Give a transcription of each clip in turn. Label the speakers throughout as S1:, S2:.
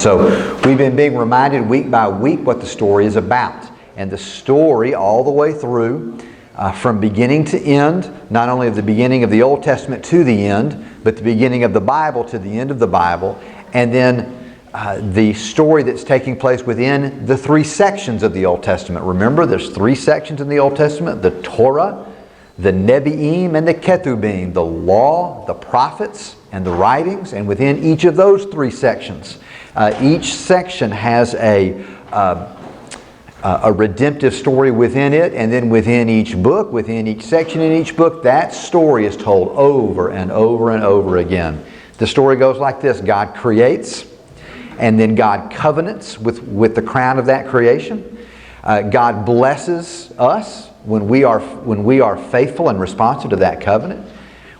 S1: So we've been being reminded week by week what the story is about. And the story all the way through, from beginning to end, not only of the beginning of the Old Testament to the end, but the beginning of the Bible to the end of the Bible, and then the story that's taking place within the three sections of the Old Testament. Remember, there's three sections in the Old Testament: the Torah, the Nevi'im, and the Ketubim, the law, the prophets, and the writings. And within each of those three sections, each section has a redemptive story within it, and then within each book, within each section in each book, that story is told over and over and over again. The story goes like this: God creates, and then God covenants with the crown of that creation. God blesses us when we are faithful and responsive to that covenant.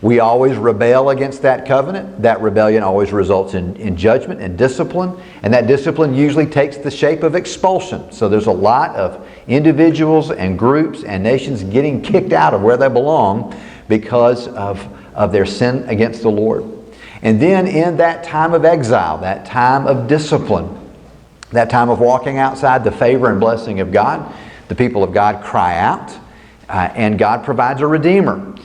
S1: We always rebel against that covenant. That rebellion always results in judgment and discipline. And that discipline usually takes the shape of expulsion. So there's a lot of individuals and groups and nations getting kicked out of where they belong because of their sin against the Lord. And then in that time of exile, that time of discipline, that time of walking outside the favor and blessing of God, the people of God cry out, and God provides a Redeemer.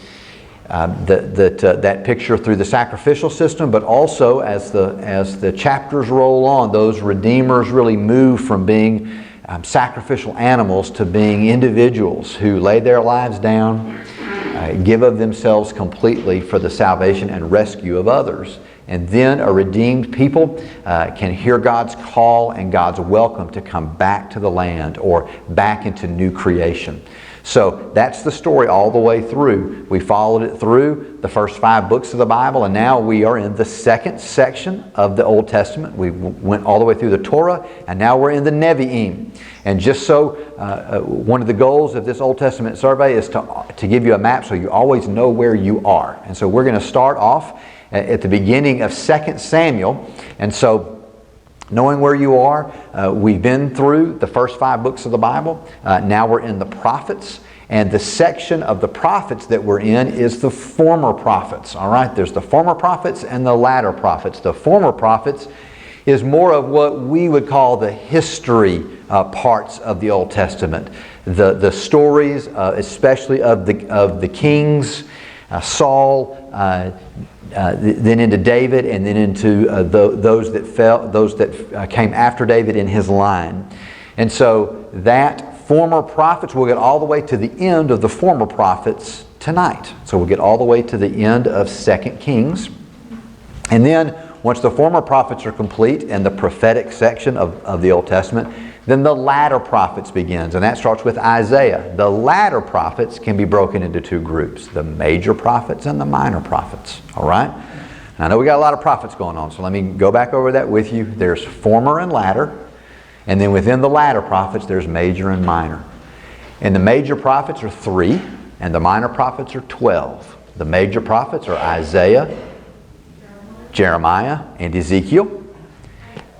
S1: That picture through the sacrificial system, but also as the chapters roll on, those redeemers really move from being sacrificial animals to being individuals who lay their lives down, give of themselves completely for the salvation and rescue of others. And then a redeemed people can hear God's call and God's welcome to come back to the land or back into new creation. So that's the story all the way through. We followed it through the first 5 books of the Bible, and now we are in the second section of the Old Testament. We went all the way through the Torah, and now we're in the Nevi'im. And just so, one of the goals of this Old Testament survey is to give you a map so you always know where you are. And so we're going to start off at the beginning of 2 Samuel. And so, knowing where you are, we've been through the first 5 books of the Bible. Now we're in the prophets. And the section of the prophets that we're in is the former prophets. All right, there's the former prophets and the latter prophets. The former prophets is more of what we would call the history parts of the Old Testament. The stories, especially of the kings, Saul, then into David, and then into those that came after David in his line. And so that former prophets, we'll get all the way to the end of the former prophets tonight. So we'll get all the way to the end of 2 Kings. And then once the former prophets are complete and the prophetic section of the Old Testament, then the latter prophets begins, and that starts with Isaiah. The latter prophets can be broken into 2 groups: the major prophets and the minor prophets. All right? I know we got a lot of prophets going on, so let me go back over that with you. There's former and latter, and then within the latter prophets, there's major and minor. And the major prophets are 3, and the minor prophets are 12. The major prophets are Isaiah, Jeremiah, and Ezekiel.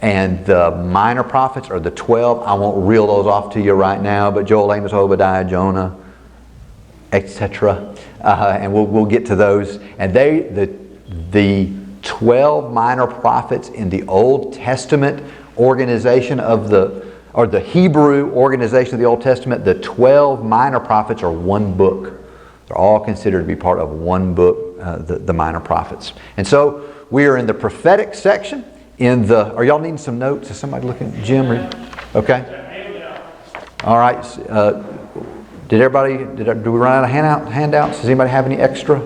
S1: And the minor prophets are the 12. I won't reel those off to you right now, but Joel, Amos, Obadiah, Jonah, etc. And we'll get to those. And the 12 minor prophets in the Old Testament organization or the Hebrew organization of the Old Testament, the 12 minor prophets are one book. They're all considered to be part of one book, the minor prophets. And so we are in the prophetic section. Are y'all needing some notes? Is somebody looking? Jim? Okay. All right. Do we run out of handouts? Does anybody have any extra?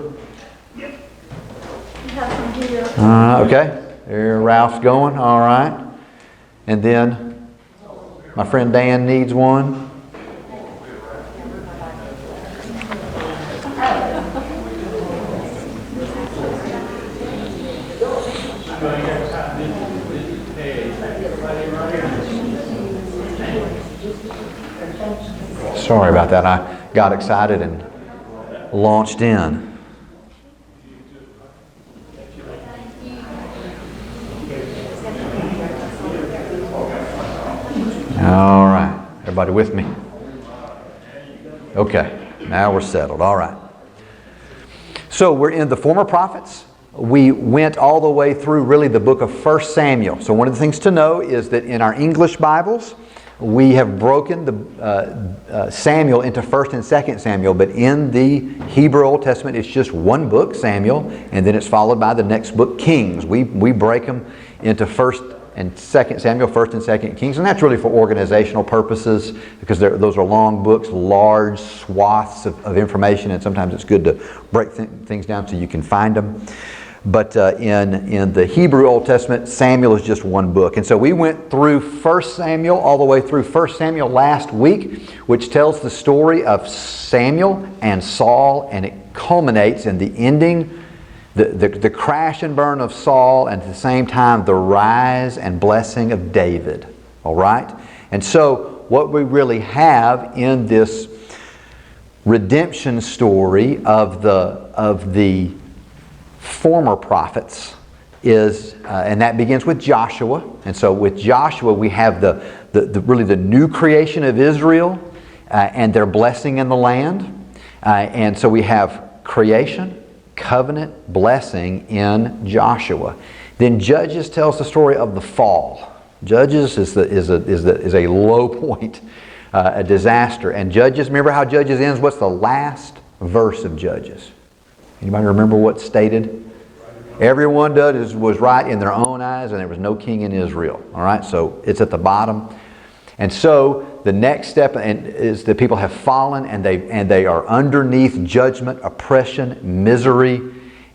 S2: Yep. We have some here.
S1: Okay. There, Ralph's going. All right. And then my friend Dan needs one. Sorry about that. I got excited and launched in. All right. Everybody with me? Okay. Now we're settled. All right. So we're in the former prophets. we went all the way through really the book of 1 Samuel. So one of the things to know is that in our English Bibles, we have broken the Samuel into 1 and 2 Samuel, but in the Hebrew Old Testament, it's just one book, Samuel, and then it's followed by the next book, Kings. We break them into 1 and 2 Samuel, 1 and 2 Kings, and that's really for organizational purposes because those are long books, large swaths of information, and sometimes it's good to break things down so you can find them. But in the Hebrew Old Testament, Samuel is just one book. And so we went through 1 Samuel all the way through 1 Samuel last week, which tells the story of Samuel and Saul, and it culminates in the ending, the crash and burn of Saul, and at the same time the rise and blessing of David. All right? And so what we really have in this redemption story of the former prophets is, and that begins with Joshua. And so with Joshua we have really the new creation of Israel and their blessing in the land. And so we have creation, covenant, blessing in Joshua. Then Judges tells the story of the fall. Judges is a low point, a disaster. And Judges, remember how Judges ends? What's the last verse of Judges? Anybody remember what's stated? Everyone was right in their own eyes, and there was no king in Israel. All right, so it's at the bottom. And so the next step is that people have fallen, and they are underneath judgment, oppression, misery,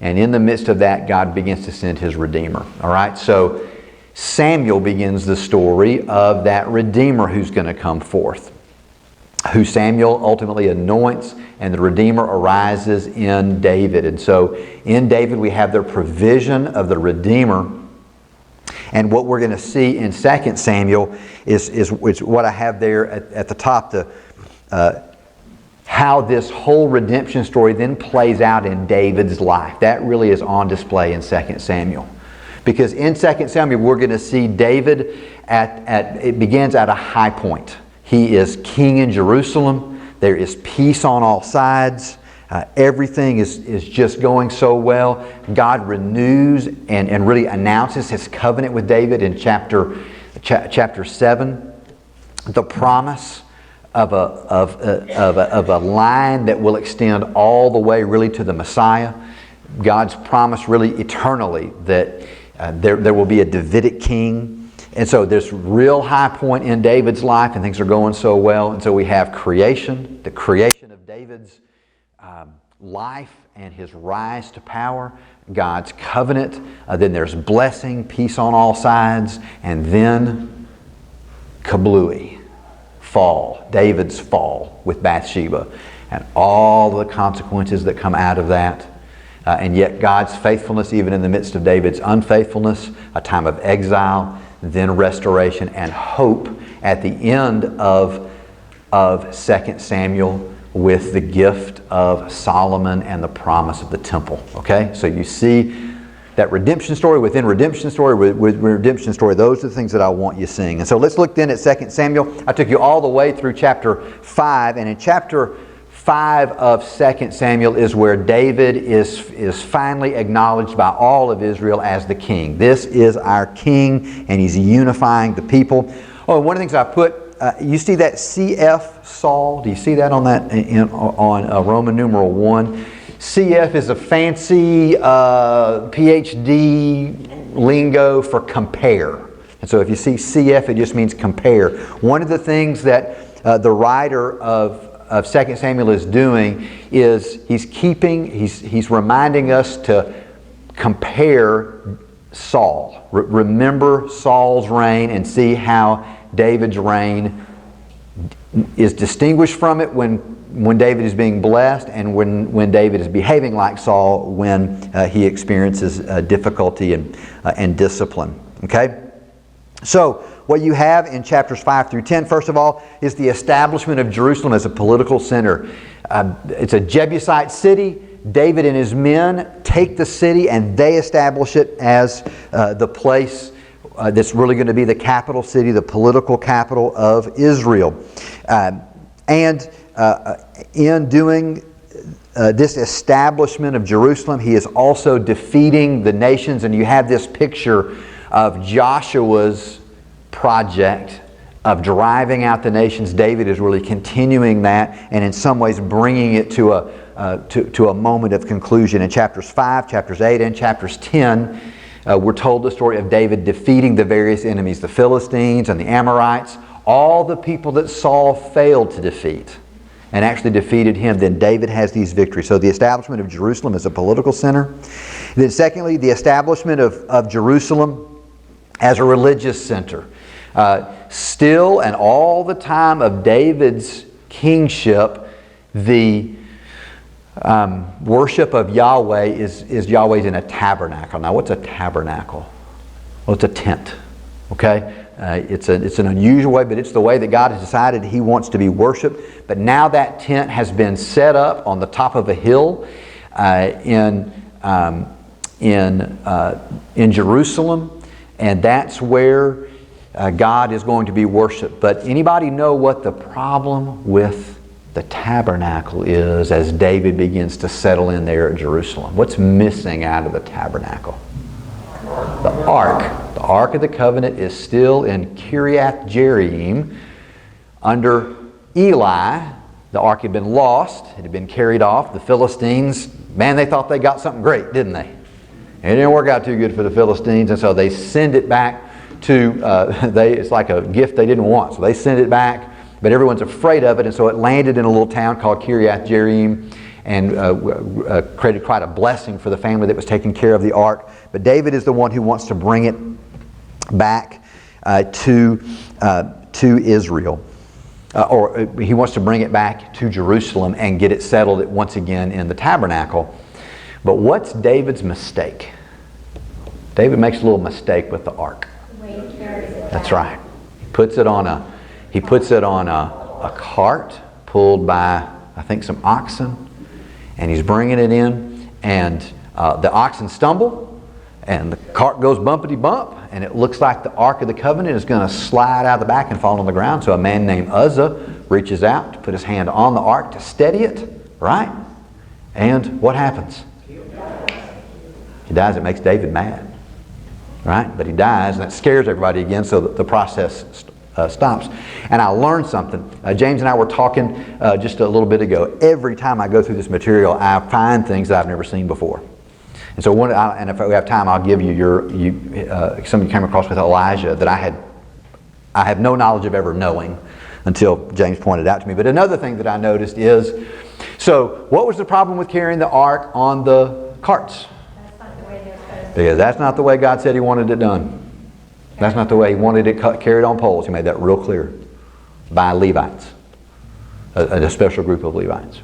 S1: and in the midst of that, God begins to send His Redeemer. All right, so Samuel begins the story of that Redeemer who's going to come forth, who Samuel ultimately anoints, and the Redeemer arises in David. And so in David we have the provision of the Redeemer. And what we're going to see in 2 Samuel is what I have there at the top, how this whole redemption story then plays out in David's life. That really is on display in 2 Samuel. Because in 2 Samuel we're going to see David it begins at a high point. He is king in Jerusalem. There is peace on all sides. Everything is just going so well. God renews and really announces His covenant with David in chapter 7. The promise of a line that will extend all the way really to the Messiah. God's promise really eternally that there will be a Davidic king. And so there's real high point in David's life, and things are going so well. And so we have creation, the creation of David's life and his rise to power, God's covenant. Then there's blessing, peace on all sides, and then kablooey, fall, David's fall with Bathsheba, and all the consequences that come out of that. And yet God's faithfulness even in the midst of David's unfaithfulness, a time of exile, then restoration and hope at the end of 2 Samuel with the gift of Solomon and the promise of the temple. Okay? So you see that redemption story within redemption story with redemption story. Those are the things that I want you seeing. And so let's look then at 2 Samuel. I took you all the way through chapter 5, and in chapter 5 of 2 Samuel is where David is finally acknowledged by all of Israel as the king. This is our king, and he's unifying the people. Oh, one of the things I put, you see that CF Saul? Do you see that on that on Roman numeral 1? CF is a fancy PhD lingo for compare. And so if you see CF, it just means compare. One of the things that the writer of 2 Samuel is doing is he's reminding us to compare Saul. Remember Saul's reign and see how David's reign is distinguished from it when David is being blessed, and when David is behaving like Saul when he experiences difficulty and discipline. Okay? So what you have in chapters 5 through 10, first of all, is the establishment of Jerusalem as a political center. It's a Jebusite city. David and his men take the city and they establish it as the place that's really going to be the capital city, the political capital of Israel. And in doing this establishment of Jerusalem, he is also defeating the nations, and you have this picture of Joshua's project of driving out the nations. David is really continuing that, and in some ways bringing it to a moment of conclusion. In chapters 5, chapters 8, and chapters 10, we're told the story of David defeating the various enemies, the Philistines and the Amorites, all the people that Saul failed to defeat, and actually defeated him. Then David has these victories. So the establishment of Jerusalem as a political center. Then secondly, the establishment of Jerusalem as a religious center. Still and all the time of David's kingship, the worship of Yahweh is Yahweh's in a tabernacle. Now what's a tabernacle? Well, it's a tent. Okay? It's an unusual way, but it's the way that God has decided He wants to be worshipped. But now that tent has been set up on the top of a hill in Jerusalem, and that's where God is going to be worshipped. But anybody know what the problem with the tabernacle is as David begins to settle in there at Jerusalem? What's missing out of the tabernacle? The ark. The Ark of the Covenant is still in Kiriath Jearim under Eli. The ark had been lost. It had been carried off. The Philistines, man, they thought they got something great, didn't they? It didn't work out too good for the Philistines, and so they send it back to, it's like a gift they didn't want. So they send it back, but everyone's afraid of it, and so it landed in a little town called Kiriath Jearim, and created quite a blessing for the family that was taking care of the ark. But David is the one who wants to bring it back to Israel. Or he wants to bring it back to Jerusalem and get it settled once again in the tabernacle. But what's David's mistake? David makes a little mistake with the ark. That's right. He puts it on a cart pulled by, I think, some oxen. And he's bringing it in, and the oxen stumble, and the cart goes bumpity bump, and it looks like the Ark of the Covenant is going to slide out the back and fall on the ground. So a man named Uzzah reaches out to put his hand on the ark to steady it, right? And what happens? He dies. It makes David mad, right? But he dies, and that scares everybody again, so the process stops. And I learned something. James and I were talking just a little bit ago. Every time I go through this material, I find things that I've never seen before. And so, and if we have time, I'll give you something you came across with Elijah that I have no knowledge of ever knowing until James pointed out to me. But another thing that I noticed is, so what was the problem with carrying the ark on the carts?
S2: That's not the way they're supposed to.
S1: Because that's not the way God said He wanted it done. That's not the way He wanted it carried on poles. He made that real clear. By Levites. A special group of Levites.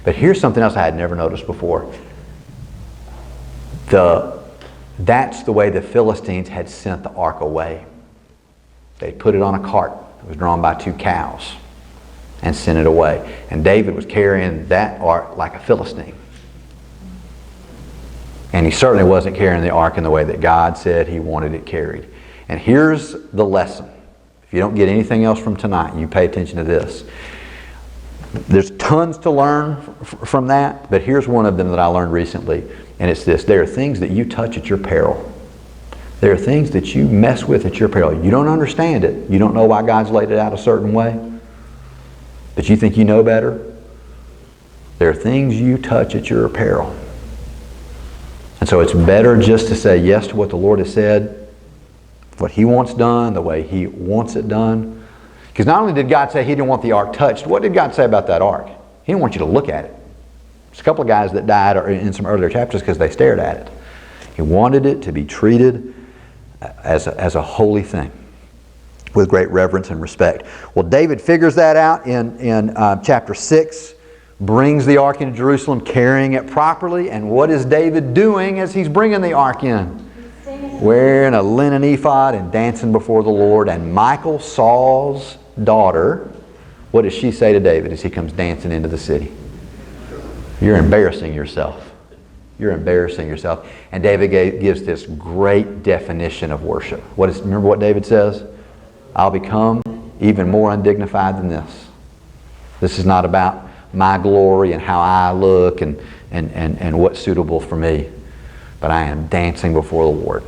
S1: But here's something else I had never noticed before. That's the way the Philistines had sent the ark away. They put it on a cart that was drawn by 2 cows and sent it away. And David was carrying that ark like a Philistine. And he certainly wasn't carrying the ark in the way that God said He wanted it carried. And here's the lesson. If you don't get anything else from tonight, you pay attention to this. There's tons to learn from that, but here's one of them that I learned recently, and it's this. There are things that you touch at your peril. There are things that you mess with at your peril. You don't understand it. You don't know why God's laid it out a certain way, but you think you know better. There are things you touch at your peril. And so it's better just to say yes to what the Lord has said, what He wants done, the way He wants it done. Because not only did God say He didn't want the ark touched, what did God say about that ark? He didn't want you to look at it. There's a couple of guys that died in some earlier chapters because they stared at it. He wanted it to be treated as a holy thing with great reverence and respect. Well, David figures that out in chapter 6, brings the ark into Jerusalem, carrying it properly. And what is David doing as he's bringing the ark in? Wearing a linen ephod and dancing before the Lord. And Michal, Saul's daughter, what does she say to David as he comes dancing into the city? You're embarrassing yourself. You're embarrassing yourself. And David gives this great definition of worship. Remember what David says? I'll become even more undignified than this. This is not about my glory and how I look and what's suitable for me. But I am dancing before the Lord.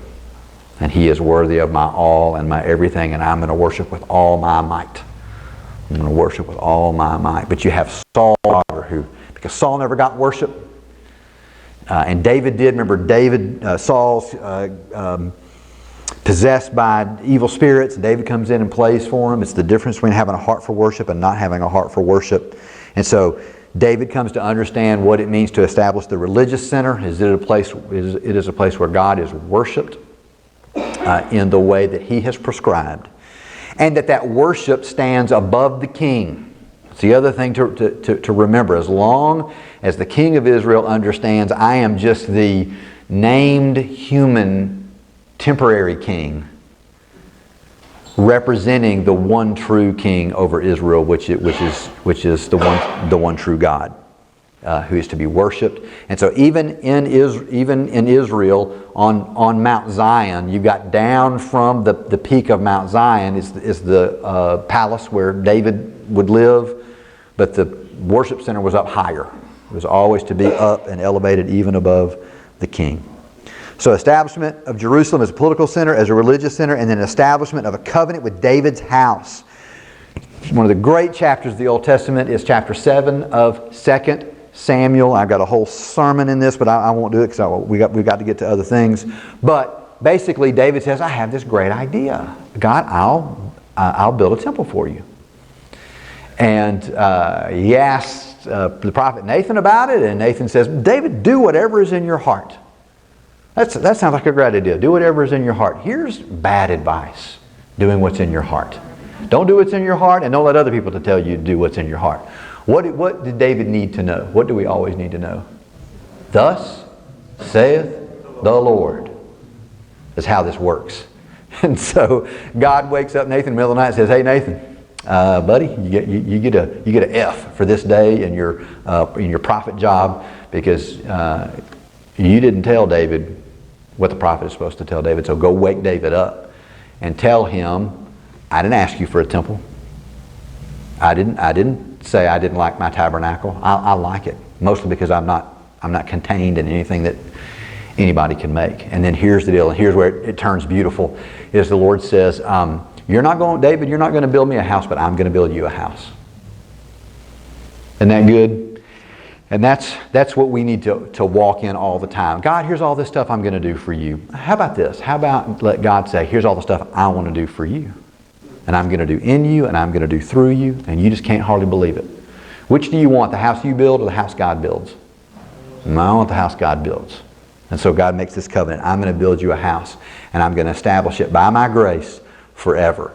S1: And He is worthy of my all and my everything, and I'm going to worship with all my might. I'm going to worship with all my might. But you have Saul, because Saul never got worship, and David did. Remember, Saul's possessed by evil spirits, and David comes in and plays for him. It's the difference between having a heart for worship and not having a heart for worship. And so David comes to understand what it means to establish the religious center. It is a place where God is worshipped in the way that He has prescribed, and that worship stands above the king. It's the other thing to remember. As long as the king of Israel understands, I am just the named human temporary king representing the one true king over Israel, which is the one true God, who is to be worshipped. And so even in Israel on Mount Zion, you got down from the peak of Mount Zion is the palace where David would live, but the worship center was up higher. It was always to be up and elevated even above the king. So establishment of Jerusalem as a political center, as a religious center, and then establishment of a covenant with David's house. One of the great chapters of the Old Testament is chapter 7 of 2 Samuel. I've got a whole sermon in this, but I won't do it because we've got to get to other things. But basically, David says, I have this great idea. God, I'll build a temple for you. And he asks the prophet Nathan about it, and Nathan says, David, do whatever is in your heart. That sounds like a great idea. Do whatever is in your heart. Here's bad advice. Doing what's in your heart. Don't do what's in your heart, and don't let other people to tell you to do what's in your heart. What did David need to know? What do we always need to know? Thus saith the Lord. That's how this works. And so God wakes up Nathan in the middle of the night and says, hey Nathan, buddy, you get a F for this day in your prophet job, because you didn't tell David what the prophet is supposed to tell David. So go wake David up and tell him, I didn't ask you for a temple. I didn't say I didn't like my tabernacle. I like it, mostly because I'm not contained in anything that anybody can make. And then here's the deal, and here's where it turns beautiful, is the Lord says, David, you're not going to build me a house, but I'm going to build you a house. Isn't that good? And that's what we need to walk in all the time. God, here's all this stuff I'm going to do for you. How about this? How about let God say, here's all the stuff I want to do for you. And I'm going to do in you, and I'm going to do through you, and you just can't hardly believe it. Which do you want, the house you build or the house God builds? I want the house God builds. And so God makes this covenant. I'm going to build you a house, and I'm going to establish it by my grace forever.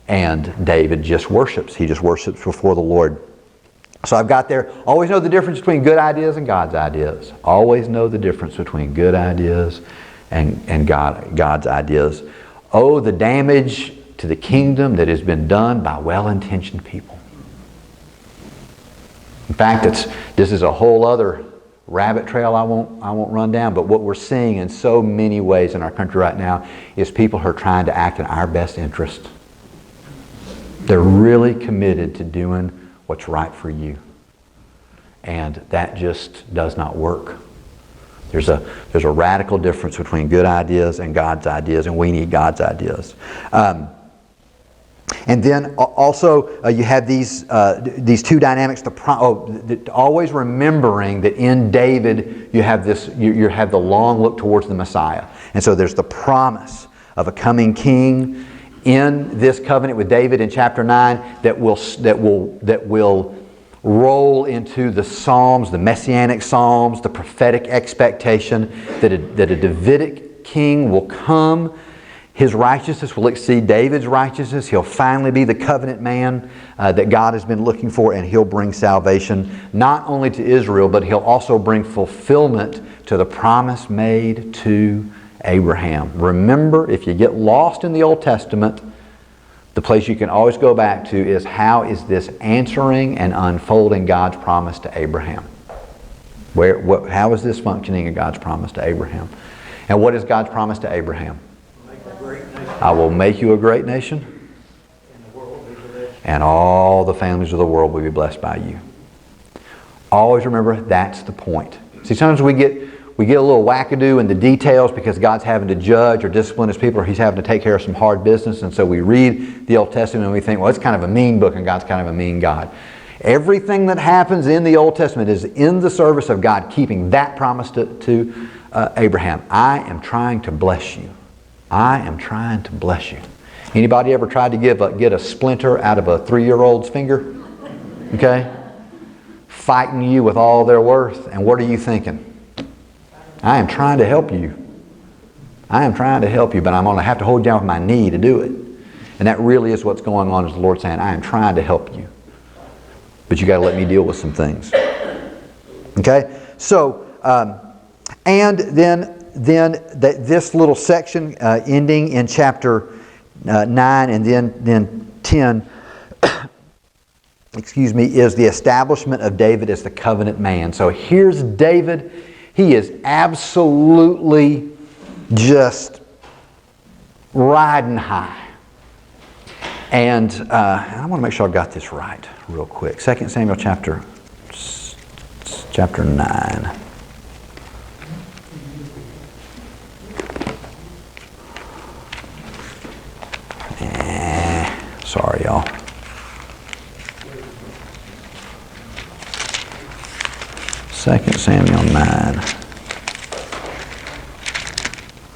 S1: And David just worships. He just worships before the Lord. So I've got there, always know the difference between good ideas and God's ideas. Always know the difference between good ideas and God's ideas. Oh, the damage to the kingdom that has been done by well-intentioned people. In fact, this is a whole other rabbit trail I won't run down, but what we're seeing in so many ways in our country right now is people who are trying to act in our best interest. They're really committed to doing what's right for you. And that just does not work. There's a radical difference between good ideas and God's ideas, and we need God's ideas. And then also you have these two dynamics. Always remembering that in David you have this. You have the long look towards the Messiah, and so there's the promise of a coming king in this covenant with David in chapter 9 that will roll into the Psalms, the Messianic Psalms, the prophetic expectation that a Davidic king will come. His righteousness will exceed David's righteousness. He'll finally be the covenant man that God has been looking for, and he'll bring salvation not only to Israel, but he'll also bring fulfillment to the promise made to Abraham. Remember, if you get lost in the Old Testament, the place you can always go back to is how is this answering and unfolding God's promise to Abraham? How is this functioning in God's promise to Abraham? And what is God's promise to Abraham? I will make you a great nation, and all the families of the world will be blessed by you. Always remember that's the point. See, sometimes we get a little wackadoo in the details because God's having to judge or discipline His people, or He's having to take care of some hard business, and so we read the Old Testament and we think, well, it's kind of a mean book and God's kind of a mean God. Everything that happens in the Old Testament is in the service of God keeping that promise to Abraham. I am trying to bless you. I am trying to bless you. Anybody ever tried to get a splinter out of a 3-year-old's finger? Okay? Fighting you with all their worth. And what are you thinking? I am trying to help you. I am trying to help you, but I'm going to have to hold down with my knee to do it. And that really is what's going on, is the Lord saying, I am trying to help you. But you got to let me deal with some things. Okay? So, and then this little section ending in chapter 9 and then 10, is the establishment of David as the covenant man. So here's David. He is absolutely just riding high. And I want to make sure I got this right real quick. 2 Samuel chapter 9. Sorry, y'all. Second Samuel 9.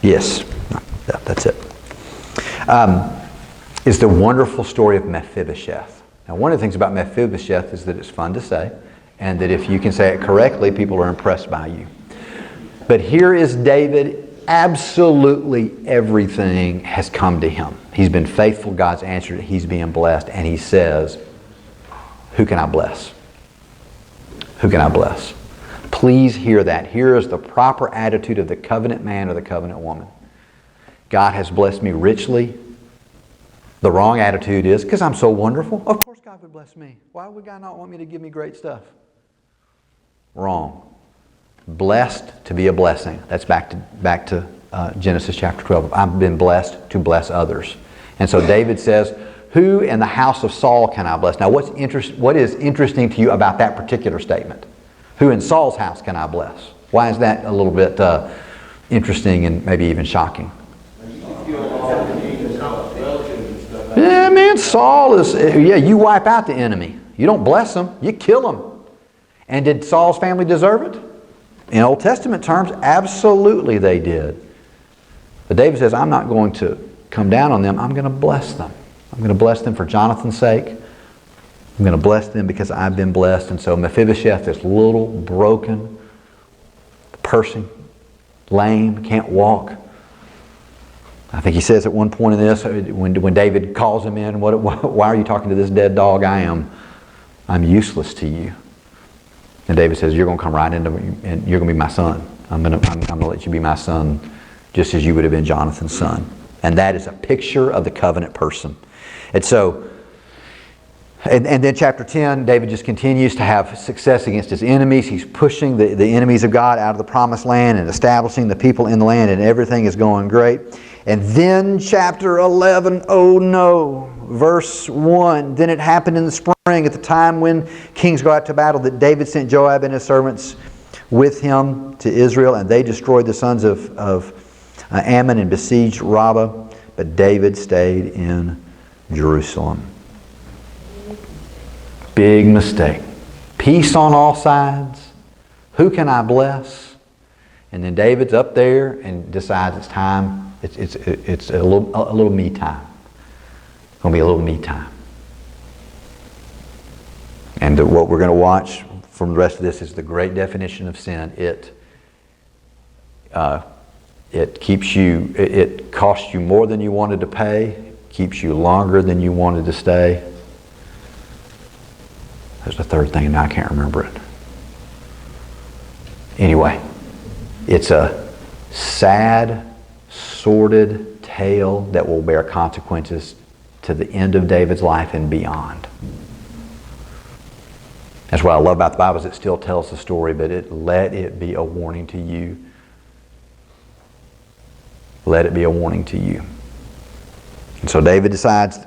S1: Yes, that's it. Is the wonderful story of Mephibosheth. Now, one of the things about Mephibosheth is that it's fun to say, and that if you can say it correctly, people are impressed by you. But here is David. Absolutely everything has come to him. He's been faithful. God's answered it. He's being blessed. And he says, who can I bless? Who can I bless? Please hear that. Here is the proper attitude of the covenant man or the covenant woman. God has blessed me richly. The wrong attitude is, because I'm so wonderful, of course God would bless me. Why would God not want me to give me great stuff? Wrong. Blessed to be a blessing. That's back to Genesis chapter 12. I've been blessed to bless others. And so David says, who in the house of Saul can I bless? Now what is interesting to you about that particular statement? Who in Saul's house can I bless? Why is that a little bit interesting and maybe even shocking? Yeah, man, Saul is, you wipe out the enemy. You don't bless them, you kill them. And did Saul's family deserve it? In Old Testament terms, absolutely they did. But David says, I'm not going to come down on them. I'm going to bless them. I'm going to bless them for Jonathan's sake. I'm going to bless them because I've been blessed. And so Mephibosheth, this little broken person, lame, can't walk. I think he says at one point in this, when David calls him in, why are you talking to this dead dog? I'm useless to you. And David says, you're going to come right into me, and you're going to be my son. I'm going to let you be my son, just as you would have been Jonathan's son. And that is a picture of the covenant person. And so, and then chapter 10, David just continues to have success against his enemies. He's pushing the enemies of God out of the promised land and establishing the people in the land, and everything is going great. And then chapter 11, oh no, verse 1. Then it happened in the spring at the time when kings go out to battle that David sent Joab and his servants with him to Israel, and they destroyed the sons of Ammon and besieged Rabbah, but David stayed in Jerusalem. Big mistake. Peace on all sides. Who can I bless? And then David's up there and decides it's time. It's a little me time. It's going to be a little me time. And what we're going to watch from the rest of this is the great definition of sin. It keeps you. It costs you more than you wanted to pay. Keeps you longer than you wanted to stay. There's a third thing, and I can't remember it. Anyway, it's a sad, sordid tale that will bear consequences to the end of David's life and beyond. That's what I love about the Bible, is it still tells the story, but let it be a warning to you. Let it be a warning to you. And so David decides,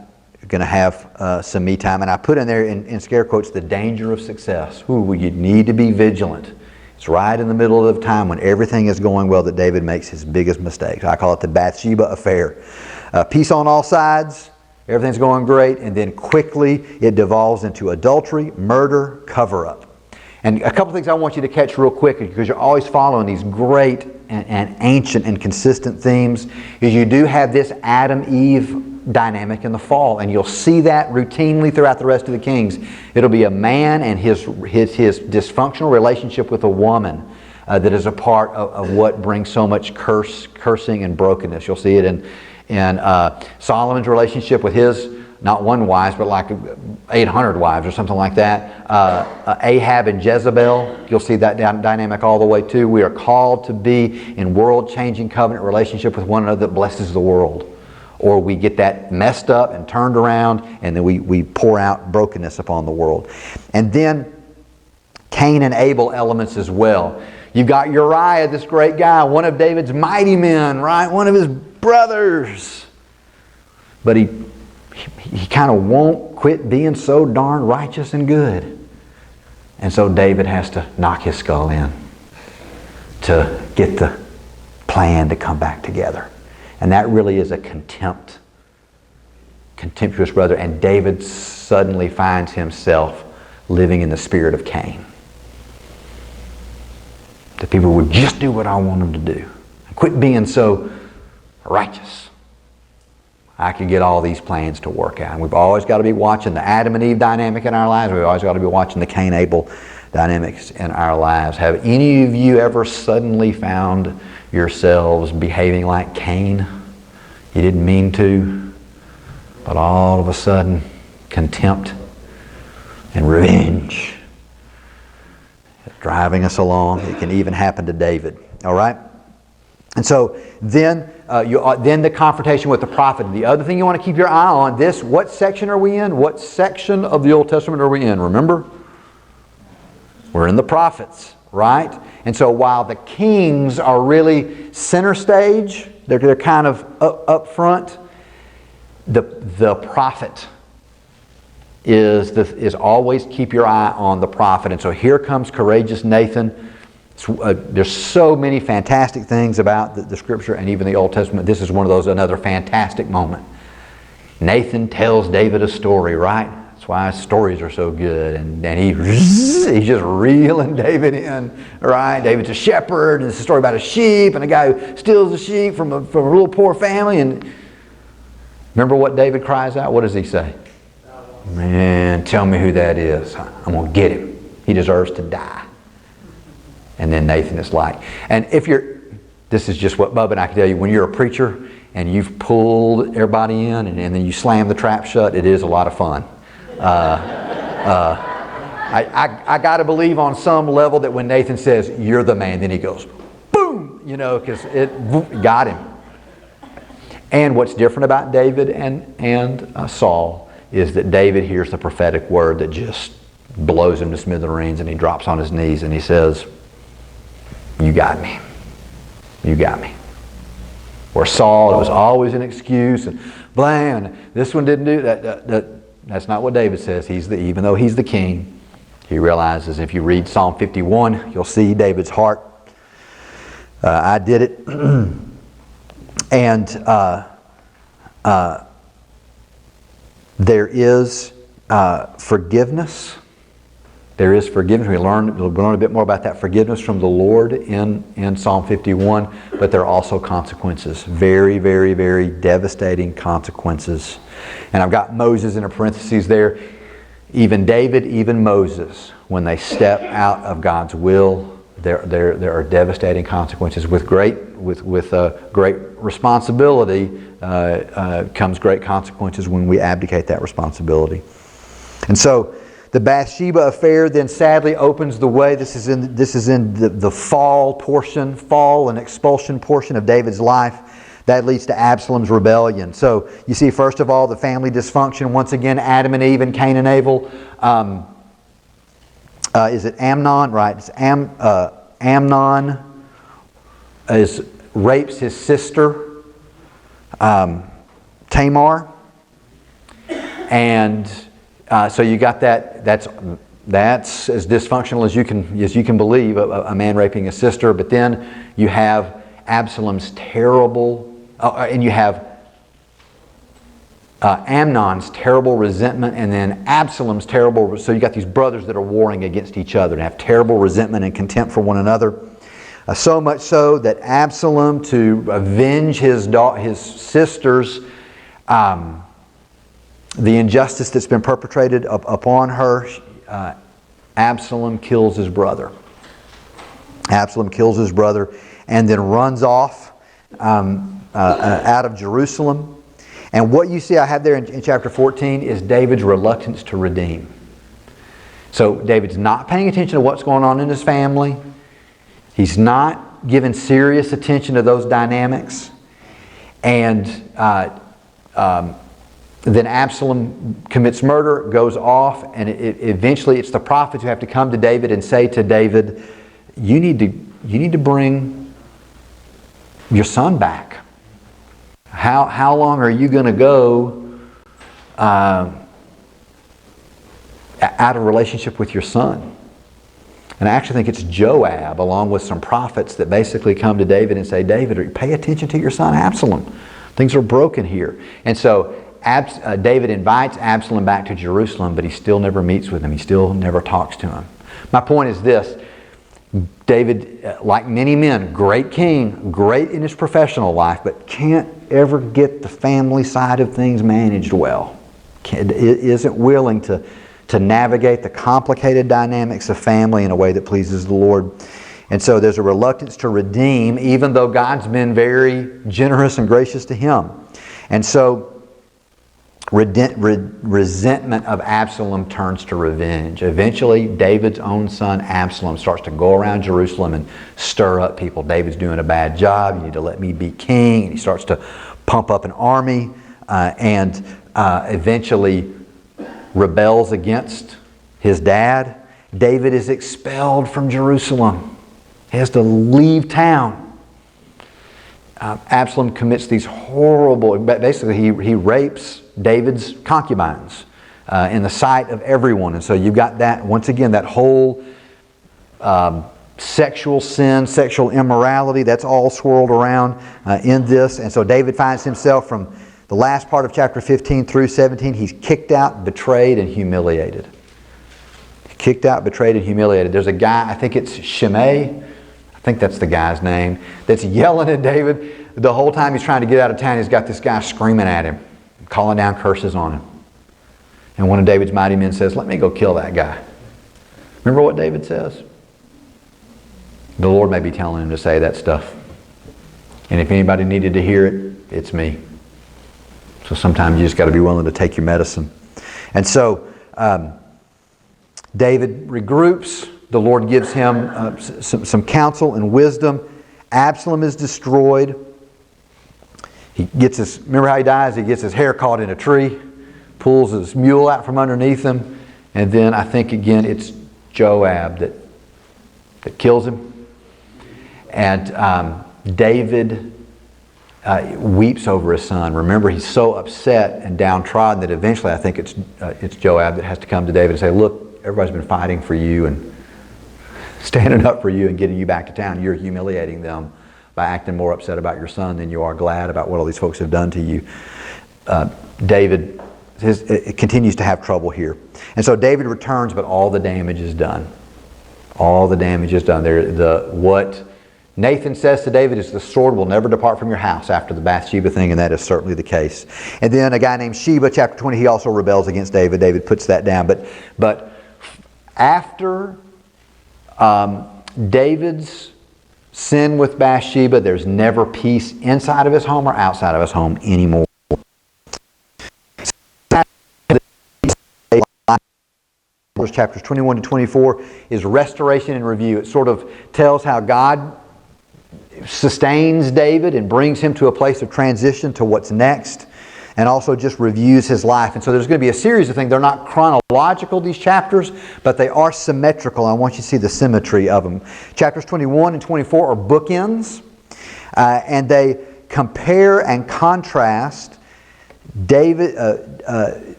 S1: going to have some me time. And I put in there in scare quotes the danger of success. Ooh, you need to be vigilant. It's right in the middle of the time when everything is going well that David makes his biggest mistakes. I call it the Bathsheba affair. Peace on all sides, everything's going great, and then quickly it devolves into adultery, murder, cover-up. And a couple things I want you to catch real quick, because you're always following these great and ancient and consistent themes, is you do have this Adam-Eve dynamic in the fall, and you'll see that routinely throughout the rest of the Kings. It'll be a man and his dysfunctional relationship with a woman that is a part of what brings so much cursing and brokenness. You'll see it in Solomon's relationship with his, not one wife, but like 800 wives or something like that. Ahab and Jezebel, you'll see that dynamic all the way too. We are called to be in world-changing covenant relationship with one another that blesses the world. Or we get that messed up and turned around, and then we pour out brokenness upon the world. And then Cain and Abel elements as well. You've got Uriah, this great guy, one of David's mighty men, right? One of his brothers. But he kind of won't quit being so darn righteous and good. And so David has to knock his skull in to get the plan to come back together. And that really is a contemptuous brother. And David suddenly finds himself living in the spirit of Cain. The people would just do what I want them to do. Quit being so righteous. I could get all these plans to work out. And we've always got to be watching the Adam and Eve dynamic in our lives. We've always got to be watching the Cain-Abel dynamics in our lives. Have any of you ever suddenly found yourselves behaving like Cain? You didn't mean to, but all of a sudden, contempt and revenge driving us along. It can even happen to David. All right? And so then the confrontation with the prophet. The other thing you want to keep your eye on, what section are we in? What section of the Old Testament are we in? Remember? We're in the prophets, right? And so while the kings are really center stage, they're kind of up front, the prophet is always keep your eye on the prophet. And so here comes courageous Nathan. There's so many fantastic things about the Scripture and even the Old Testament. This is one of those, another fantastic moment. Nathan tells David a story, right? That's why stories are so good. And he's just reeling David in, right? David's a shepherd, and it's a story about a sheep, and a guy who steals a sheep from a little poor family. And remember what David cries out? What does he say? Man, tell me who that is. I'm going to get him. He deserves to die. And then Nathan is like, and this is just what Bubba and I can tell you, when you're a preacher and you've pulled everybody in and then you slam the trap shut, it is a lot of fun. I got to believe on some level that when Nathan says, you're the man, then he goes, boom, because it got him. And what's different about David and Saul is that David hears the prophetic word that just blows him to smithereens, and he drops on his knees and he says, you got me. You got me. Where Saul, it was always an excuse and blame. This one didn't do that. That's not what David says. Even though he's the king, he realizes, if you read Psalm 51, you'll see David's heart. I did it. And there is forgiveness. There is forgiveness. We'll learn a bit more about that forgiveness from the Lord in Psalm 51, but there are also consequences. Very, very, very devastating consequences. And I've got Moses in a parentheses there. Even David, even Moses, when they step out of God's will, there are devastating consequences. With great responsibility comes great consequences when we abdicate that responsibility. And so the Bathsheba affair then sadly opens the way. This is in the fall and expulsion portion of David's life. That leads to Absalom's rebellion. So you see, first of all, the family dysfunction. Once again, Adam and Eve and Cain and Abel. Is it Amnon? Right. It's Amnon rapes his sister Tamar. And so you got that. That's as dysfunctional as you can believe, a man raping a sister. But then you have Absalom's terrible, and you have Amnon's terrible resentment, and then Absalom's terrible. So you got these brothers that are warring against each other and have terrible resentment and contempt for one another. So much so that Absalom, to avenge his sisters, the injustice that's been perpetrated upon her, Absalom kills his brother. Absalom kills his brother and then runs off out of Jerusalem. And what you see I have there in chapter 14 is David's reluctance to redeem. So David's not paying attention to what's going on in his family. He's not giving serious attention to those dynamics. And then Absalom commits murder, goes off, and eventually it's the prophets who have to come to David and say to David, you need to bring your son back. How long are you going to go out of relationship with your son? And I actually think it's Joab, along with some prophets, that basically come to David and say, David, pay attention to your son Absalom. Things are broken here. And so David invites Absalom back to Jerusalem, but he still never meets with him. He still never talks to him. My point is this. David, like many men, great king, great in his professional life, but can't ever get the family side of things managed well. Isn't willing to navigate the complicated dynamics of family in a way that pleases the Lord. And so there's a reluctance to redeem, even though God's been very generous and gracious to him. And so resentment of Absalom turns to revenge. Eventually, David's own son Absalom starts to go around Jerusalem and stir up people. David's doing a bad job. You need to let me be king. And he starts to pump up an army and eventually rebels against his dad. David is expelled from Jerusalem. He has to leave town. Absalom commits these horrible, basically he rapes David's concubines in the sight of everyone. And so you've got that, once again, that whole sexual sin, sexual immorality, that's all swirled around in this. And so David finds himself from the last part of chapter 15 through 17, he's kicked out, betrayed, and humiliated. Kicked out, betrayed, and humiliated. There's a guy, I think it's Shimei, I think that's the guy's name, that's yelling at David. The whole time he's trying to get out of town, he's got this guy screaming at him, calling down curses on him. And one of David's mighty men says, let me go kill that guy. Remember what David says? The Lord may be telling him to say that stuff. And if anybody needed to hear it, it's me. So sometimes you just got to be willing to take your medicine. And so David regroups. The Lord gives him some counsel and wisdom. Absalom is destroyed. He gets remember how he dies? He gets his hair caught in a tree, pulls his mule out from underneath him, and then I think again it's Joab that kills him. And David weeps over his son. Remember, he's so upset and downtrodden that eventually I think it's Joab that has to come to David and say, look, everybody's been fighting for you and standing up for you and getting you back to town. You're humiliating them by acting more upset about your son than you are glad about what all these folks have done to you. David continues to have trouble here. And so David returns, but all the damage is done. All the damage is done. What Nathan says to David is the sword will never depart from your house after the Bathsheba thing, and that is certainly the case. And then a guy named Sheba, chapter 20, he also rebels against David. David puts that down. But after David's sin with Bathsheba, there's never peace inside of his home or outside of his home anymore. Chapters 21 to 24 is restoration and review. It sort of tells how God sustains David and brings him to a place of transition to what's next, and also just reviews his life. And so there's going to be a series of things. They're not chronological, these chapters, but they are symmetrical. I want you to see the symmetry of them. Chapters 21 and 24 are bookends, and they compare and contrast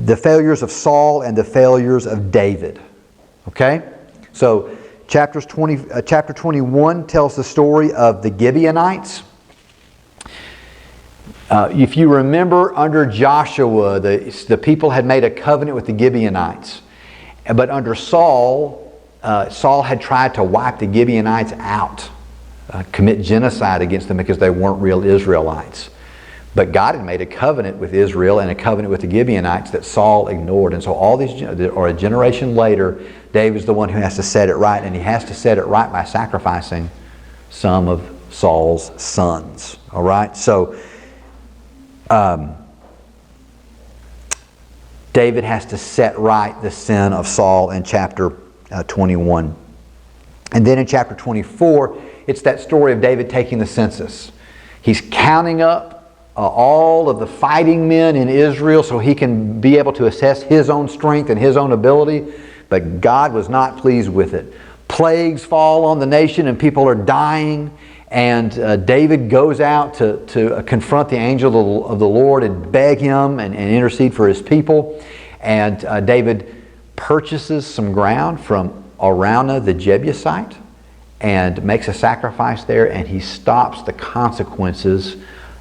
S1: the failures of Saul and the failures of David. Okay? So chapter 21 tells the story of the Gibeonites. If you remember, under Joshua, the people had made a covenant with the Gibeonites. But under Saul, Saul had tried to wipe the Gibeonites out, commit genocide against them because they weren't real Israelites. But God had made a covenant with Israel and a covenant with the Gibeonites that Saul ignored. And so all these, or a generation later, David's the one who has to set it right, and he has to set it right by sacrificing some of Saul's sons. All right? So David has to set right the sin of Saul in chapter 21. And then in chapter 24, it's that story of David taking the census. He's counting up all of the fighting men in Israel so he can be able to assess his own strength and his own ability. But God was not pleased with it. Plagues fall on the nation and people are dying. And David goes out to confront the angel of the Lord and beg him and intercede for his people. And David purchases some ground from Araunah the Jebusite and makes a sacrifice there, and he stops the consequences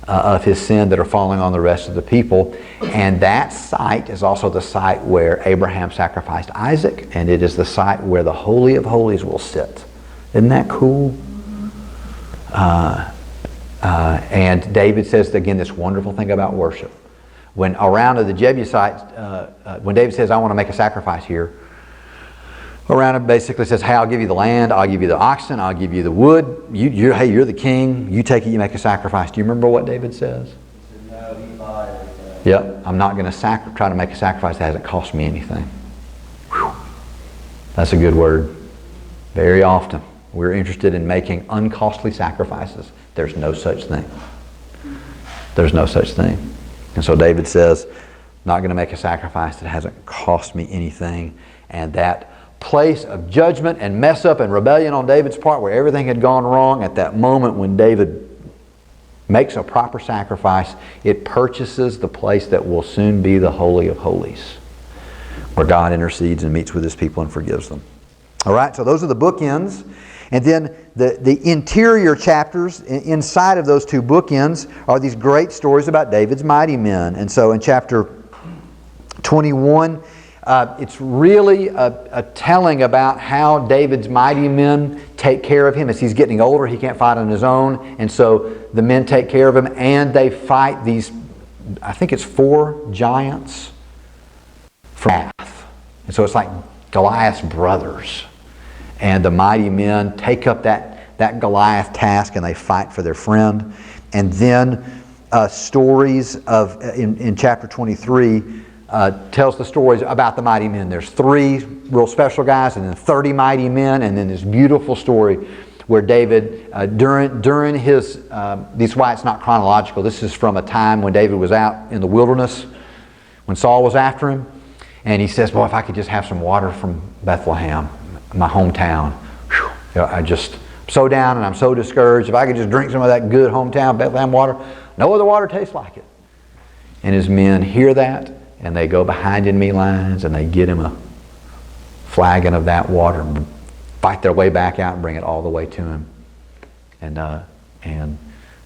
S1: of his sin that are falling on the rest of the people. And that site is also the site where Abraham sacrificed Isaac, and it is the site where the Holy of Holies will sit. Isn't that cool? And David says again this wonderful thing about worship. When Araunah the Jebusite, when David says, I want to make a sacrifice here, Araunah basically says, hey, I'll give you the land, I'll give you the oxen, I'll give you the wood. Hey, you're the king, you take it, you make a sacrifice. Do you remember what David says? He said, no, he lied. Yep, I'm not going to try to make a sacrifice that hasn't cost me anything. Whew. That's a good word. Very often we're interested in making uncostly sacrifices. There's no such thing. There's no such thing. And so David says, not going to make a sacrifice that hasn't cost me anything. And that place of judgment and mess up and rebellion on David's part, where everything had gone wrong, at that moment when David makes a proper sacrifice, it purchases the place that will soon be the Holy of Holies, where God intercedes and meets with his people and forgives them. All right, so those are the bookends. And then the interior chapters inside of those two bookends are these great stories about David's mighty men. And so in chapter 21, it's really a telling about how David's mighty men take care of him. As he's getting older, he can't fight on his own. And so the men take care of him, and they fight these, I think it's 4 giants from Gath. And so it's like Goliath's brothers. And the mighty men take up that Goliath task, and they fight for their friend. And then stories of, in chapter 23, tells the stories about the mighty men. There's 3 real special guys, and then 30 mighty men, and then this beautiful story where David, during his, this is why it's not chronological, this is from a time when David was out in the wilderness, when Saul was after him, and he says, boy, if I could just have some water from Bethlehem, my hometown. I'm so down and I'm so discouraged. If I could just drink some of that good hometown Bethlehem water, no other water tastes like it. And his men hear that, and they go behind enemy lines, and they get him a flagon of that water, and fight their way back out and bring it all the way to him, and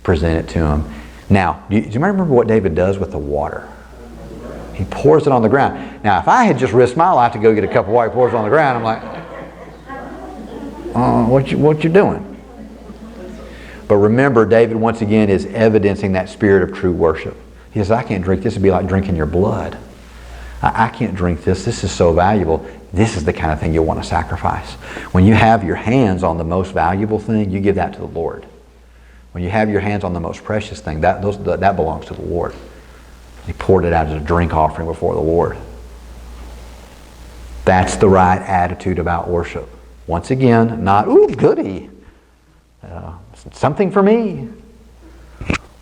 S1: present it to him. Now, do you remember what David does with the water? He pours it on the ground. Now, if I had just risked my life to go get a cup of water, pours it on the ground, I'm like, what you doing? But remember, David once again is evidencing that spirit of true worship. He says, I can't drink this. It'd be like drinking your blood. I can't drink this. This is so valuable. This is the kind of thing you want to sacrifice. When you have your hands on the most valuable thing, you give that to the Lord. When you have your hands on the most precious thing, that belongs to the Lord. He poured it out as a drink offering before the Lord. That's the right attitude about worship. Once again, not, ooh, goody. Something for me.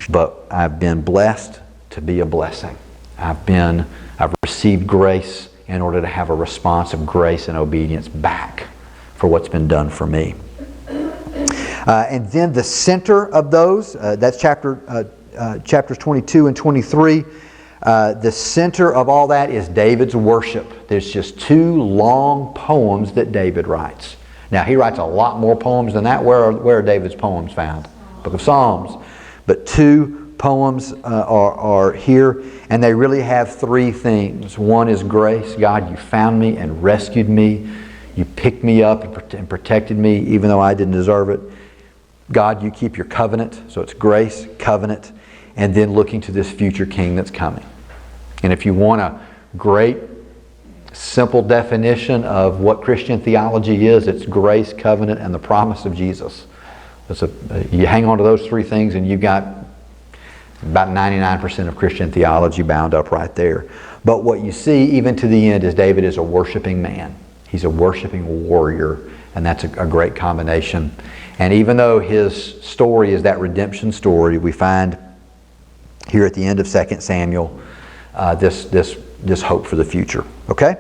S1: But I've been blessed to be a blessing. I've received grace in order to have a response of grace and obedience back for what's been done for me. And then the center of those, that's chapters 22 and 23. The center of all that is David's worship. There's just 2 long poems that David writes. Now, he writes a lot more poems than that. Where are David's poems found? Book of Psalms. But 2 poems are here, and they really have 3 themes. One is grace. God, you found me and rescued me. You picked me up and protected me even though I didn't deserve it. God, you keep your covenant. So it's grace, covenant, and then looking to this future king that's coming. And if you want a great, simple definition of what Christian theology is, it's grace, covenant, and the promise of Jesus. You hang on to those 3 things and you've got about 99% of Christian theology bound up right there. But what you see, even to the end, is David is a worshiping man. He's a worshiping warrior, and that's a great combination. And even though his story is that redemption story, we find here at the end of 2 Samuel this hope for the future. Okay?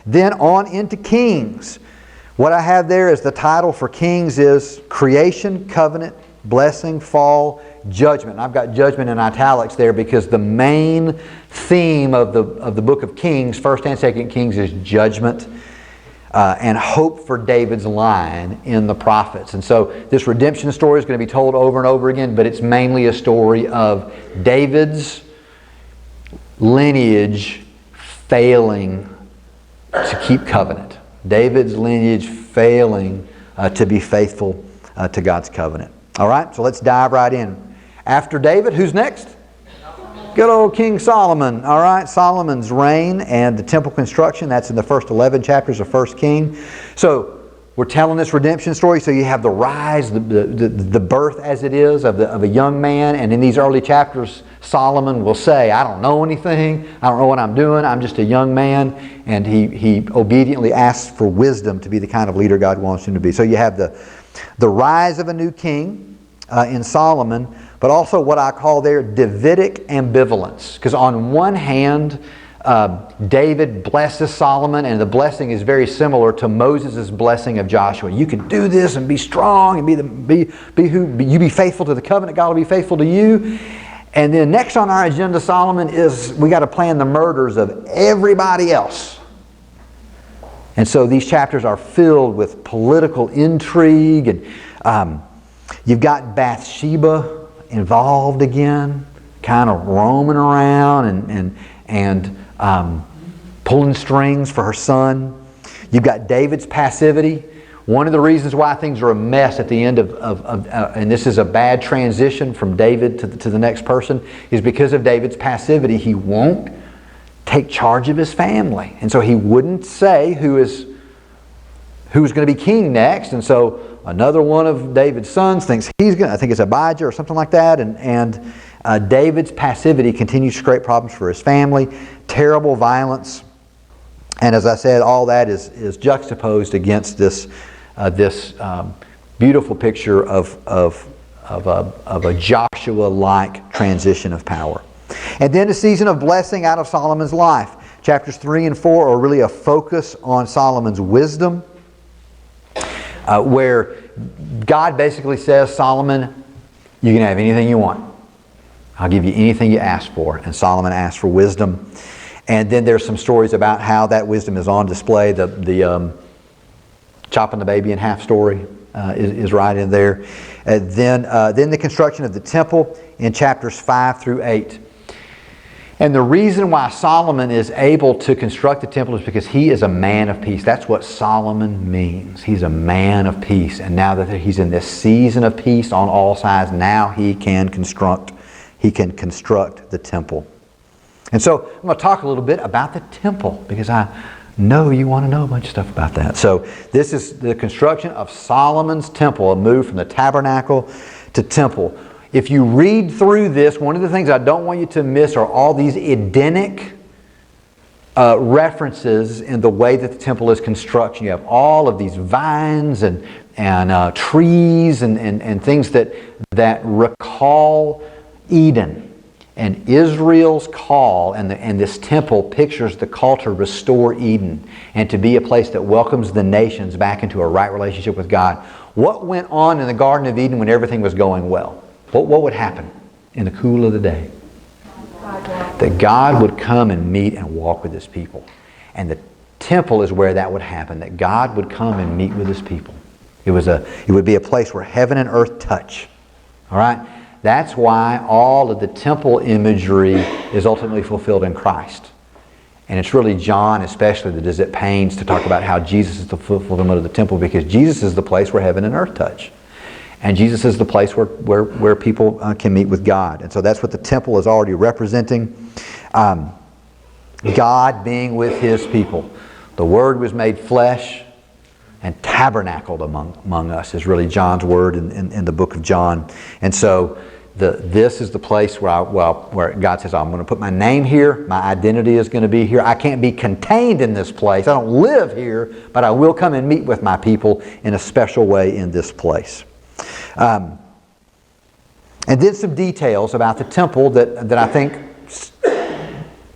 S1: Then on into Kings. What I have there is the title for Kings is Creation, Covenant, Blessing, Fall, Judgment. And I've got judgment in italics there because the main theme of the book of Kings, 1st and 2nd Kings, is judgment and hope for David's line in the prophets. And so this redemption story is going to be told over and over again, but it's mainly a story of David's lineage failing to keep covenant. David's lineage failing to be faithful to God's covenant. All right, so let's dive right in. After David, who's next? Good old King Solomon. All right, Solomon's reign and the temple construction. That's in the first 11 chapters of 1 King. So we're telling this redemption story. So you have the rise, the birth as it is of a young man. And in these early chapters, Solomon will say, I don't know anything. I don't know what I'm doing. I'm just a young man. And he obediently asks for wisdom to be the kind of leader God wants him to be. So you have the rise of a new king in Solomon, but also what I call there Davidic ambivalence. Because on one hand, David blesses Solomon, and the blessing is very similar to Moses' blessing of Joshua. You can do this and be strong and be faithful to the covenant. God will be faithful to you. And then next on our agenda, Solomon, is we got to plan the murders of everybody else. And so these chapters are filled with political intrigue, and you've got Bathsheba involved again, kind of roaming around and pulling strings for her son. You've got David's passivity. One of the reasons why things are a mess at the end and this is a bad transition from David to the next person, is because of David's passivity. He won't take charge of his family. And so he wouldn't say who's going to be king next. And so another one of David's sons thinks I think it's Abijah or something like that. And David's passivity continues to create problems for his family, terrible violence. And as I said, all that is juxtaposed against this beautiful picture of a Joshua-like transition of power. And then a season of blessing out of Solomon's life. Chapters 3 and 4 are really a focus on Solomon's wisdom, where God basically says, Solomon, you can have anything you want. I'll give you anything you ask for. And Solomon asks for wisdom. And then there's some stories about how that wisdom is on display. The chopping the baby in half story is right in there. And then the construction of the temple in chapters 5 through 8. And the reason why Solomon is able to construct the temple is because he is a man of peace. That's what Solomon means. He's a man of peace. And now that he's in this season of peace on all sides, now he can construct the temple. And so I'm going to talk a little bit about the temple, because I know you want to know a bunch of stuff about that. So this is the construction of Solomon's temple, a move from the tabernacle to temple. If you read through this, one of the things I don't want you to miss are all these Edenic references in the way that the temple is constructed. You have all of these vines and trees and things that recall Eden. And Israel's call and this temple pictures the call to restore Eden and to be a place that welcomes the nations back into a right relationship with God. What went on in the Garden of Eden when everything was going well? What would happen in the cool of the day? That God would come and meet and walk with His people. And the temple is where that would happen, that God would come and meet with His people. It would be a place where heaven and earth touch. All right? That's why all of the temple imagery is ultimately fulfilled in Christ. And it's really John especially that is at pains to talk about how Jesus is the fulfillment of the temple, because Jesus is the place where heaven and earth touch. And Jesus is the place where people can meet with God. And so that's what the temple is already representing. God being with His people. The Word was made flesh and tabernacled among us is really John's word in the book of John. And so this is the place where God says, I'm going to put my name here. My identity is going to be here. I can't be contained in this place. I don't live here, but I will come and meet with my people in a special way in this place. And then some details about the temple that I think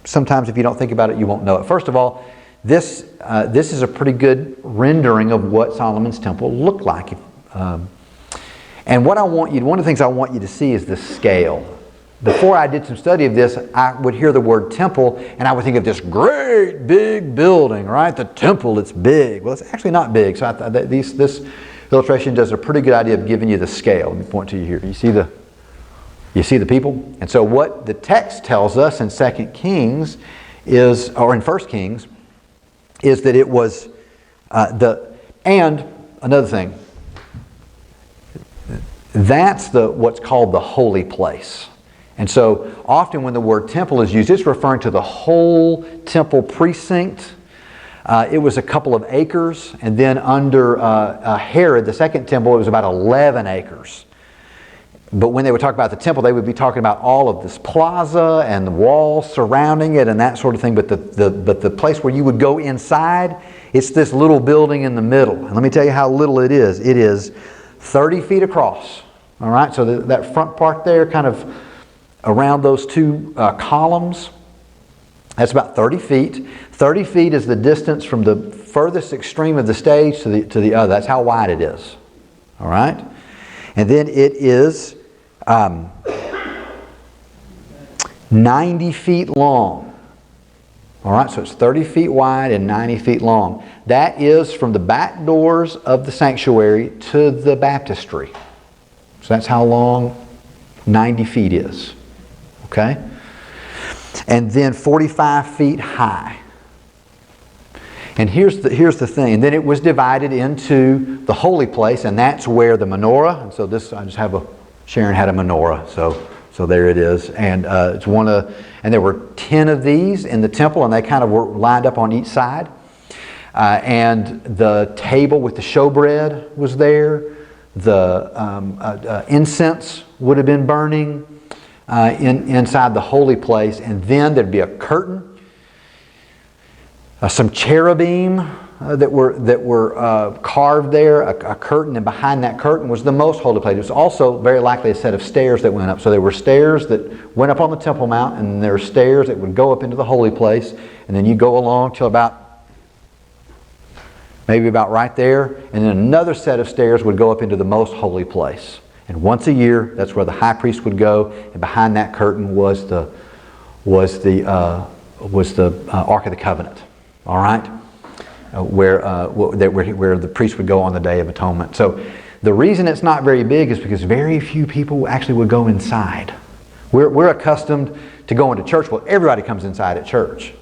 S1: sometimes if you don't think about it, you won't know it. First of all, this is a pretty good rendering of what Solomon's temple looked like. And one of the things I want you to see is the scale. Before I did some study of this, I would hear the word temple and I would think of this great big building, right? The temple, it's big. Well, it's actually not big. So this illustration does a pretty good idea of giving you the scale. Let me point to you here. You see the people? And so what the text tells us in 2 Kings or in 1 Kings, is that it was and another thing, that's what's called the holy place. And so often when the word temple is used, it's referring to the whole temple precinct. It was a couple of acres, and then under Herod, the second temple, it was about 11 acres. But when they would talk about the temple, they would be talking about all of this plaza and the walls surrounding it and that sort of thing. But the place where you would go inside, it's this little building in the middle. And let me tell you how little it is. It is 30 feet across. All right, so that front part there, kind of around those two columns, that's about 30 feet. 30 feet is the distance from the furthest extreme of the stage to the other. That's how wide it is. All right? And then it is 90 feet long. All right, so it's 30 feet wide and 90 feet long. That is from the back doors of the sanctuary to the baptistry. So that's how long 90 feet is. Okay? And then 45 feet high. And here's the thing. And then it was divided into the holy place, and that's where the menorah. And so Sharon had a menorah, so there it is. And and there were 10 of these in the temple, and they kind of were lined up on each side. And the table with the showbread was there. The incense would have been burning inside the holy place, and then there'd be a curtain. Some cherubim that were carved there, a curtain, and behind that curtain was the most holy place. It was also very likely a set of stairs that went up. So there were stairs that went up on the Temple Mount, and there were stairs that would go up into the holy place, and then you go along till maybe about right there, and then another set of stairs would go up into the most holy place. And once a year, that's where the high priest would go, and behind that curtain was the Ark of the Covenant. All right, where the priest would go on the Day of Atonement. So the reason it's not very big is because very few people actually would go inside. We're accustomed to going to church. Well, everybody comes inside at church,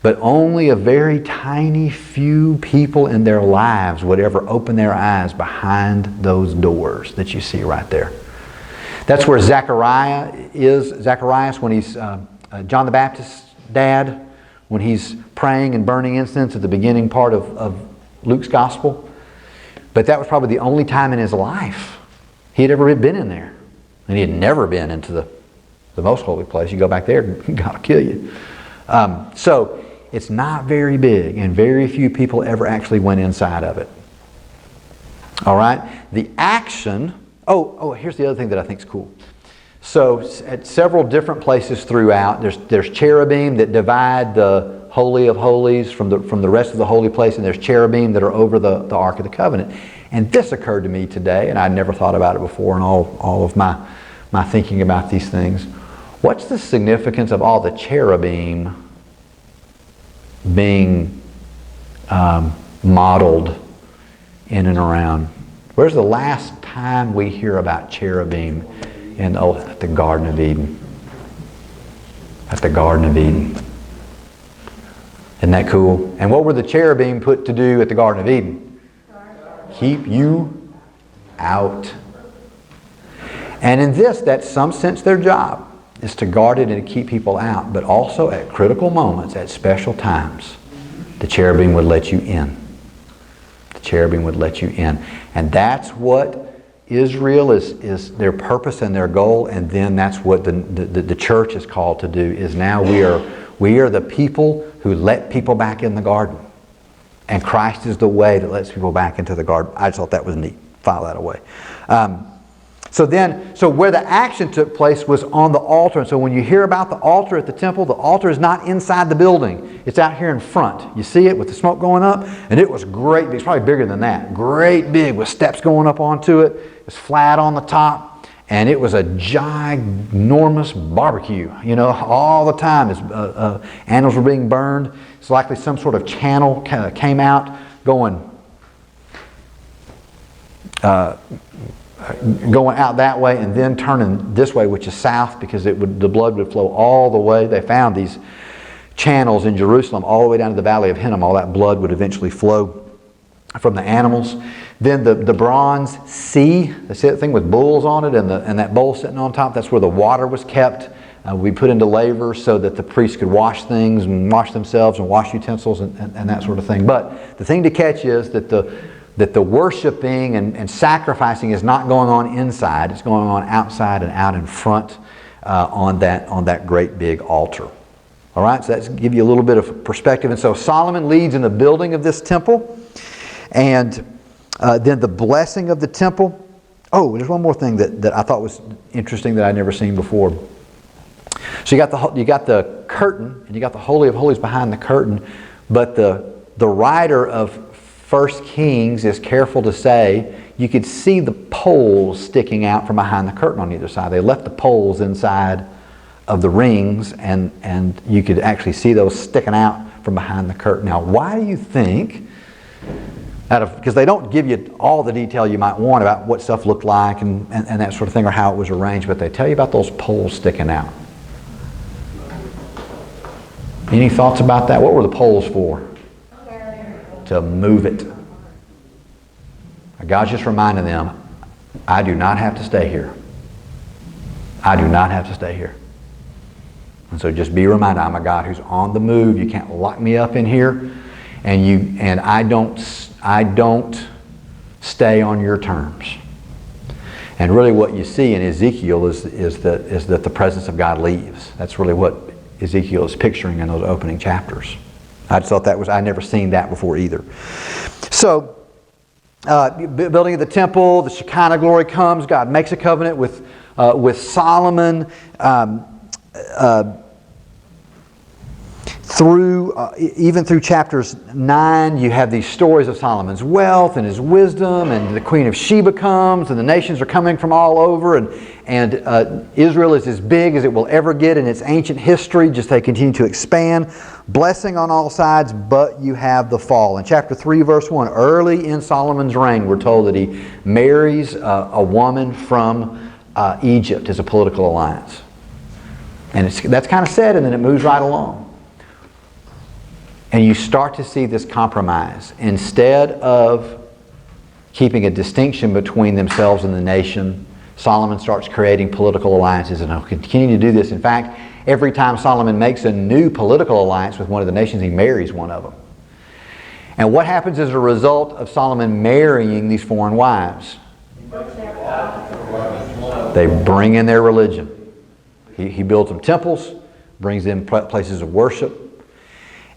S1: but only a very tiny few people in their lives would ever open their eyes behind those doors that you see right there. That's where Zachariah is. Zacharias, when he's John the Baptist's dad, when he's praying and burning incense at the beginning part of Luke's gospel. But that was probably the only time in his life he had ever been in there. And he had never been into the most holy place. You go back there, God will kill you. So it's not very big, and very few people ever actually went inside of it. All right? The action... Oh, here's the other thing that I think is cool. So at several different places throughout, there's cherubim that divide the Holy of Holies from the rest of the holy place, and there's cherubim that are over the Ark of the Covenant. And this occurred to me today, and I'd never thought about it before in all of my thinking about these things. What's the significance of all the cherubim being modeled in and around? Where's the last time we hear about cherubim at the Garden of Eden? At the Garden of Eden. Isn't that cool? And what were the cherubim put to do at the Garden of Eden? Keep you out. And in this, that's some sense their job, is to guard it and to keep people out. But also at critical moments, at special times, the cherubim would let you in. The cherubim would let you in. And that's what Israel is their purpose and their goal. And then that's what the church is called to do, is now we are the people who let people back in the garden. And Christ is the way that lets people back into the garden. I just thought that was neat. File that away. So where the action took place was on the altar. And so when you hear about the altar at the temple, the altar is not inside the building. It's out here in front. You see it with the smoke going up? And it was great big. It's probably bigger than that. Great big with steps going up onto it. It's flat on the top. And it was a ginormous barbecue. You know, all the time as animals were being burned. It's likely some sort of channel came out going out that way and then turning this way, which is south, because the blood would flow all the way. They found these channels in Jerusalem all the way down to the Valley of Hinnom. All that blood would eventually flow from the animals. Then the bronze sea, the thing with bulls on it, and that bowl sitting on top, that's where the water was kept. We put into laver so that the priests could wash things and wash themselves and wash utensils and that sort of thing. But the thing to catch is that the worshiping and sacrificing is not going on inside. It's going on outside and out in front on that great big altar. All right, so that's to give you a little bit of perspective. And so Solomon leads in the building of this temple. And then the blessing of the temple. Oh, there's one more thing that I thought was interesting that I'd never seen before. So you got the curtain, and you got the Holy of Holies behind the curtain, but the writer of 1 Kings is careful to say you could see the poles sticking out from behind the curtain on either side. They left the poles inside of the rings, and you could actually see those sticking out from behind the curtain. Now, why do you think, because they don't give you all the detail you might want about what stuff looked like and that sort of thing, or how it was arranged, but they tell you about those poles sticking out. Any thoughts about that? What were the poles for? To move it. God's just reminding them, I do not have to stay here. I do not have to stay here. And so just be reminded, I'm a God who's on the move. You can't lock me up in here, and I don't stay on your terms. And really what you see in Ezekiel is that the presence of God leaves. That's really what Ezekiel is picturing in those opening chapters. I just thought I'd never seen that before either. So, building of the temple, the Shekinah glory comes. God makes a covenant with Solomon. Even through chapters 9, you have these stories of Solomon's wealth and his wisdom, and the Queen of Sheba comes, and the nations are coming from all over, and Israel is as big as it will ever get in its ancient history. Just they continue to expand, blessing on all sides, but you have the fall. In chapter 3, verse 1, early in Solomon's reign, we're told that he marries a woman from Egypt as a political alliance. And that's kind of said, and then it moves right along. And you start to see this compromise. Instead of keeping a distinction between themselves and the nation, Solomon starts creating political alliances, and he'll continue to do this. In fact, every time Solomon makes a new political alliance with one of the nations, he marries one of them. And what happens as a result of Solomon marrying these foreign wives? They bring in their religion. He builds them temples, brings in places of worship.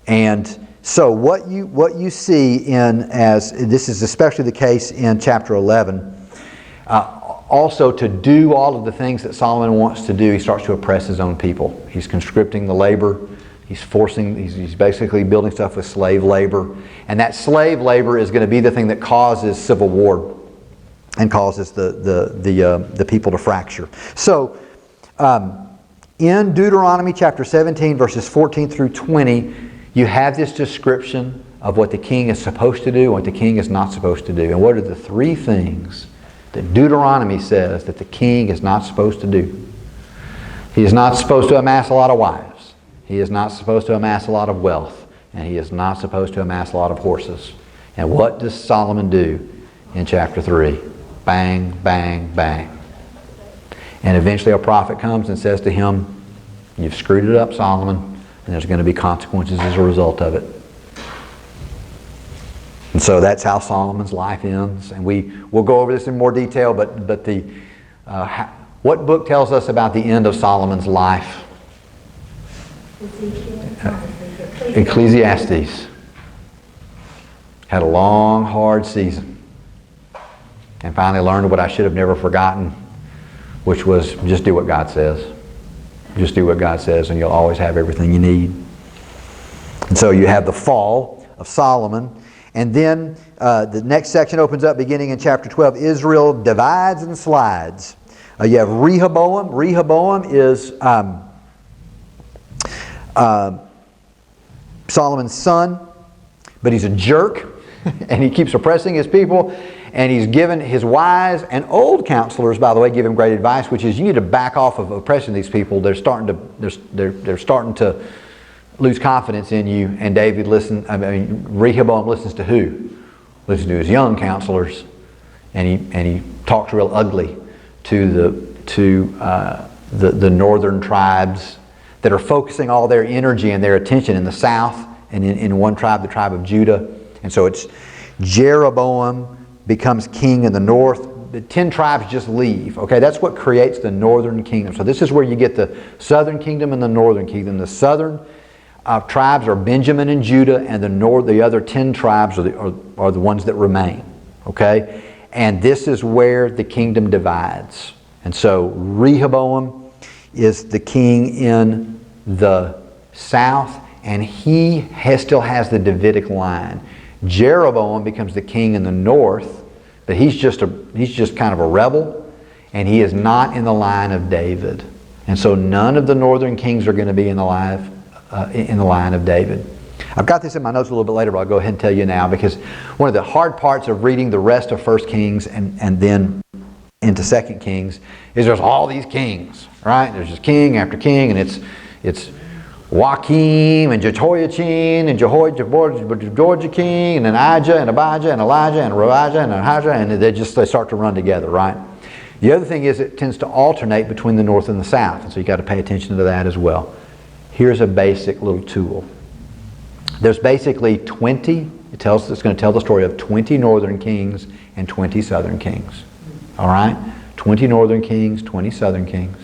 S1: And so what you see this is especially the case in chapter 11, also to do all of the things that Solomon wants to do, he starts to oppress his own people. He's conscripting the labor. He's basically building stuff with slave labor. And that slave labor is going to be the thing that causes civil war and causes the people to fracture. So in Deuteronomy chapter 17, verses 14 through 20, you have this description of what the king is supposed to do and what the king is not supposed to do. And what are the three things that Deuteronomy says that the king is not supposed to do? He is not supposed to amass a lot of wives. He is not supposed to amass a lot of wealth. And he is not supposed to amass a lot of horses. And what does Solomon do in chapter 3? Bang, bang, bang. And eventually a prophet comes and says to him, you've screwed it up, Solomon, and there's going to be consequences as a result of it. And so that's how Solomon's life ends. And we'll go over this in more detail, but what book tells us about the end of Solomon's life? Ecclesiastes. Had a long, hard season. And finally learned what I should have never forgotten, which was just do what God says. Just do what God says and you'll always have everything you need. And so you have the fall of Solomon. And then the next section opens up beginning in chapter 12. Israel divides and slides. You have Rehoboam. Rehoboam is Solomon's son, but he's a jerk and he keeps oppressing his people. And he's given his wise and old counselors, by the way, give him great advice, which is you need to back off of oppressing these people. They're starting to lose confidence in you. And Rehoboam listens to who? Listens to his young counselors, and he talks real ugly to the northern tribes that are focusing all their energy and their attention in the south, and in one tribe, the tribe of Judah. And so it's Jeroboam becomes king in the north. The 10 tribes just leave. Okay, that's what creates the northern kingdom. So this is where you get the southern kingdom and the northern kingdom. The southern tribes are Benjamin and Judah, and the other 10 tribes are the ones that remain. Okay, and this is where the kingdom divides. And so Rehoboam is the king in the south, and he still has the Davidic line. Jeroboam becomes the king in the north, but he's just kind of a rebel, and he is not in the line of David. And so none of the northern kings are going to be in the line of David. I've got this in my notes a little bit later, but I'll go ahead and tell you now, because one of the hard parts of reading the rest of 1 Kings and then into 2 Kings is there's all these kings, right? There's just king after king, and it's Joachim and Jehoiachin and Jehoiakim and then Ahijah and Abijah and Elijah and Rebijah and Ahijah, and they start to run together, right? The other thing is it tends to alternate between the north and the south, and so you got to pay attention to that as well. Here's a basic little tool. There's basically 20. It's going to tell the story of 20 northern kings and 20 southern kings. All right, 20 northern kings, 20 southern kings.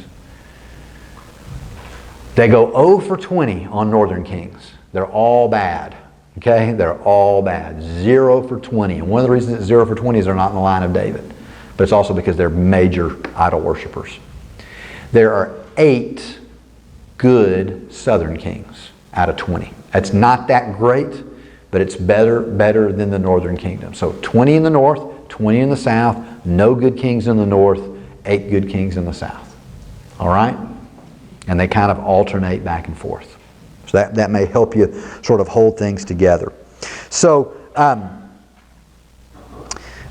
S1: They go 0 for 20 on northern kings. They're all bad. Okay? They're all bad. 0 for 20. And one of the reasons it's 0 for 20 is they're not in the line of David. But it's also because they're major idol worshipers. There are 8 good southern kings out of 20. That's not that great, but it's better than the northern kingdom. So 20 in the north, 20 in the south, no good kings in the north, 8 good kings in the south. All right? And they kind of alternate back and forth. So that may help you sort of hold things together. So, and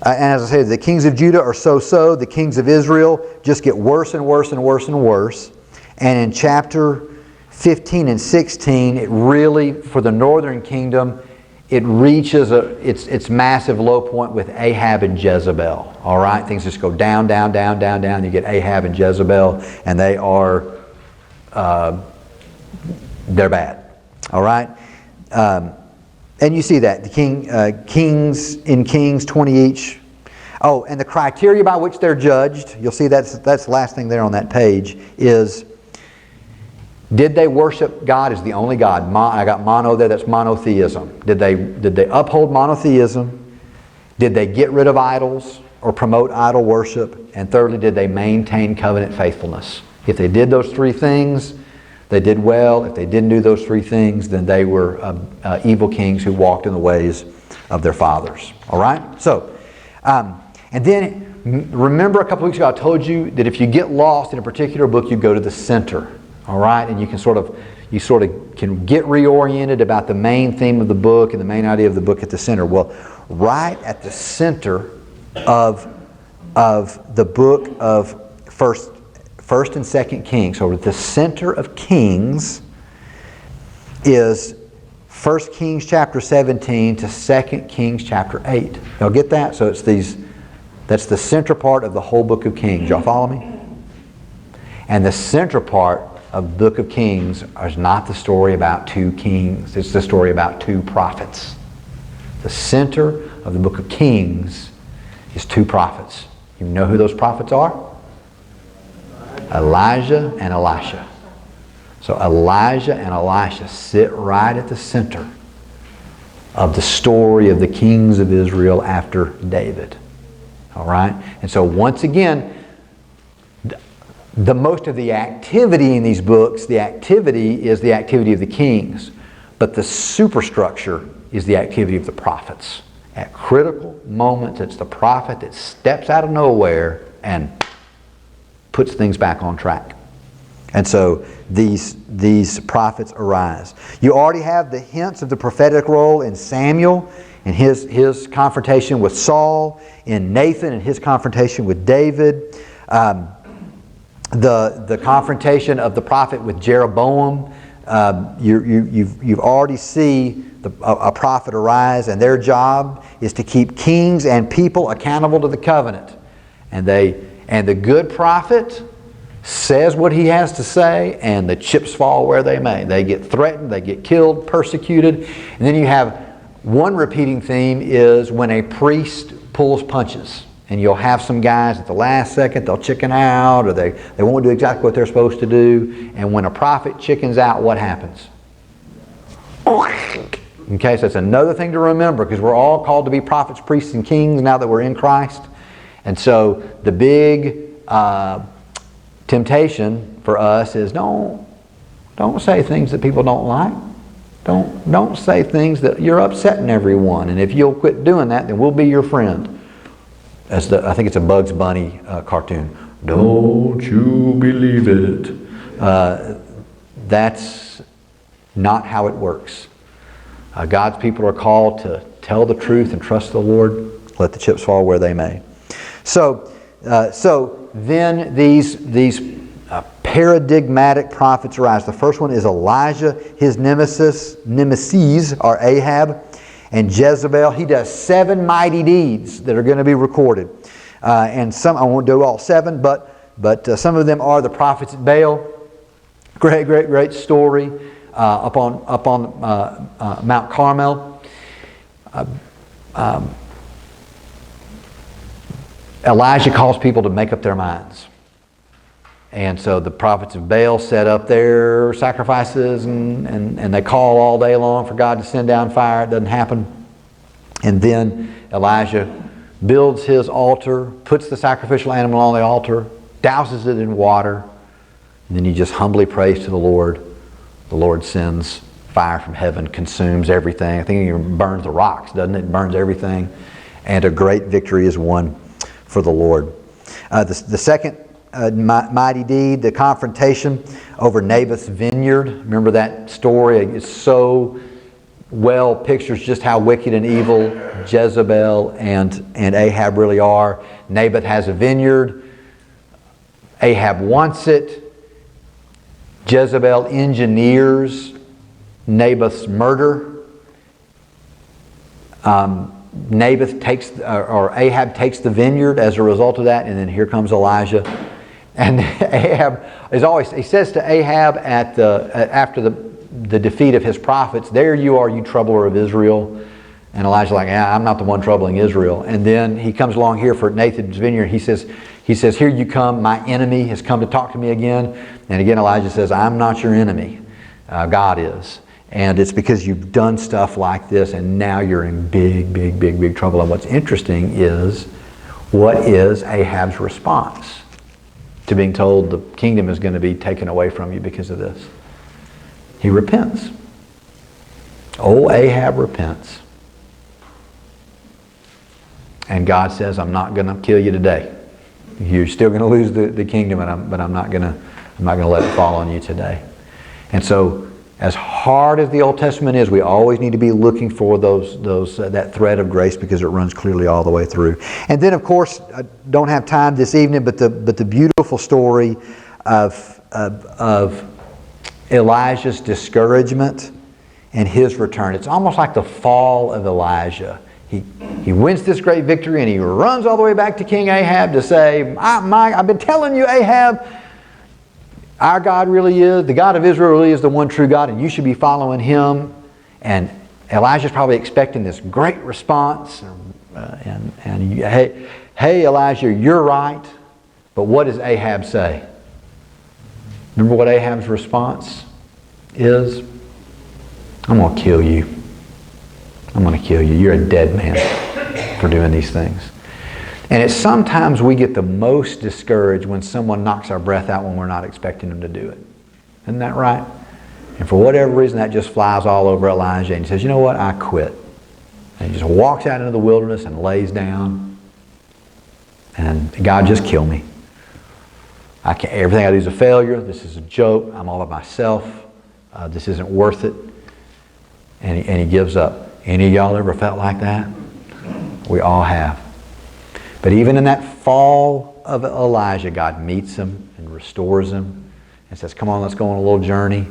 S1: as I said, the kings of Judah are so-so. The kings of Israel just get worse and worse and worse and worse. And in chapter 15 and 16, it really, for the northern kingdom, it reaches its massive low point with Ahab and Jezebel. All right? Things just go down, down, down, down, down. You get Ahab and Jezebel, and they are... they're bad. All right? And you see that. The Kings 20 each. Oh, and the criteria by which they're judged, you'll see that's the last thing there on that page, is did they worship God as the only God? I got mono there, that's monotheism. Did they uphold monotheism? Did they get rid of idols or promote idol worship? And thirdly, did they maintain covenant faithfulness? If they did those 3 things, they did well. If they didn't do those 3 things, then they were evil kings who walked in the ways of their fathers. All right? So, and then remember a couple weeks ago I told you that if you get lost in a particular book, you go to the center. All right, and you sort of can get reoriented about the main theme of the book and the main idea of the book at the center. Well, right at the center of the book of First and Second Kings, so at the center of Kings is 1 Kings chapter 17 to 2 Kings chapter 8. Y'all get that? So that's the center part of the whole book of Kings. Y'all follow me? And the center part of the book of Kings is not the story about two kings. It's the story about two prophets. The center of the book of Kings is two prophets. You know who those prophets are? Elijah and Elisha. So Elijah and Elisha sit right at the center of the story of the kings of Israel after David. All right? And so once again, the most of the activity in these books, the activity is the activity of the kings. But the superstructure is the activity of the prophets. At critical moments, it's the prophet that steps out of nowhere and puts things back on track. And so these prophets arise. You already have the hints of the prophetic role in Samuel and his confrontation with Saul, in Nathan and his confrontation with David, the confrontation of the prophet with Jeroboam. You've already see a prophet arise, and their job is to keep kings and people accountable to the covenant. And the good prophet says what he has to say, and the chips fall where they may. They get threatened, they get killed, persecuted. And then you have one repeating theme is when a priest pulls punches. And you'll have some guys at the last second, they'll chicken out, or they won't do exactly what they're supposed to do. And when a prophet chickens out, what happens? Okay, so that's another thing to remember, because we're all called to be prophets, priests, and kings now that we're in Christ. And so the big temptation for us is don't say things that people don't like. Don't say things that you're upsetting everyone. And if you'll quit doing that, then we'll be your friend. I think it's a Bugs Bunny cartoon. Don't you believe it? That's not how it works. God's people are called to tell the truth and trust the Lord. Let the chips fall where they may. So then these paradigmatic prophets arise. The first one is Elijah. His nemesis are Ahab and Jezebel. He does 7 mighty deeds that are going to be recorded. And some, I won't do all 7, but some of them are the prophets at Baal. Great story up on Mount Carmel. Elijah calls people to make up their minds. And so the prophets of Baal set up their sacrifices and they call all day long for God to send down fire. It doesn't happen. And then Elijah builds his altar, puts the sacrificial animal on the altar, douses it in water, and then he just humbly prays to the Lord. The Lord sends fire from heaven, consumes everything. I think it even burns the rocks, doesn't it? It burns everything. And a great victory is won for the Lord. The second mighty deed, the confrontation over Naboth's vineyard. Remember that story? It so well pictures just how wicked and evil Jezebel and Ahab really are. Naboth has a vineyard. Ahab wants it. Jezebel engineers Naboth's murder. Ahab takes the vineyard as a result of that, and then here comes Elijah. And Ahab he says to Ahab after the defeat of his prophets, "There you are, you troubler of Israel." And Elijah's like, "I'm not the one troubling Israel." And then he comes along here for Nathan's vineyard. He says, "Here you come, my enemy has come to talk to me again." And again Elijah says, "I'm not your enemy, God is. And it's because you've done stuff like this and now you're in big trouble." And what's interesting is, what is Ahab's response to being told the kingdom is going to be taken away from you because of this? He repents. Old Ahab repents. And God says, "I'm not going to kill you today. You're still going to lose the kingdom, but I'm not going I'm not going to let it fall on you today. And so, as hard as the Old Testament is, we always need to be looking for that thread of grace, because it runs clearly all the way through. And then, of course, I don't have time this evening, but the beautiful story of Elijah's discouragement and his return. It's almost like the fall of Elijah. He wins this great victory, and he runs all the way back to King Ahab to say, I've been telling you, Ahab, our God really is, the God of Israel really is the one true God, and you should be following Him. And Elijah's probably expecting this great response. Hey, Elijah, you're right. But what does Ahab say? Remember what Ahab's response is? I'm going to kill you. I'm going to kill you. You're a dead man for doing these things. And it's sometimes we get the most discouraged when someone knocks our breath out when we're not expecting them to do it. Isn't that right? And for whatever reason, that just flies all over Elijah. And he says, you know what? I quit. And he just walks out into the wilderness and lays down. And God, just kill me. Everything I do is a failure. This is a joke. I'm all by myself. This isn't worth it. And he gives up. Any of y'all ever felt like that? We all have. But even in that fall of Elijah, God meets him and restores him and says, come on, let's go on a little journey.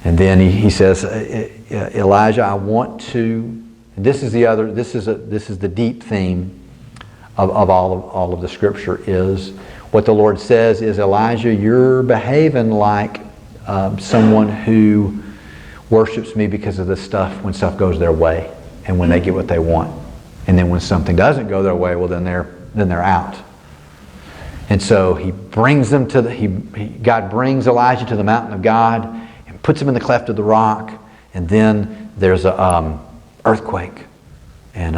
S1: And then he says, Elijah, I want to, and this is the deep theme of all of the Scripture, is what the Lord says is, Elijah, you're behaving like someone who worships me because of the stuff, when stuff goes their way and when they get what they want. And then when something doesn't go their way, well, then they're out. And so he brings them God brings Elijah to the mountain of God and puts him in the cleft of the rock. And then there's a earthquake. And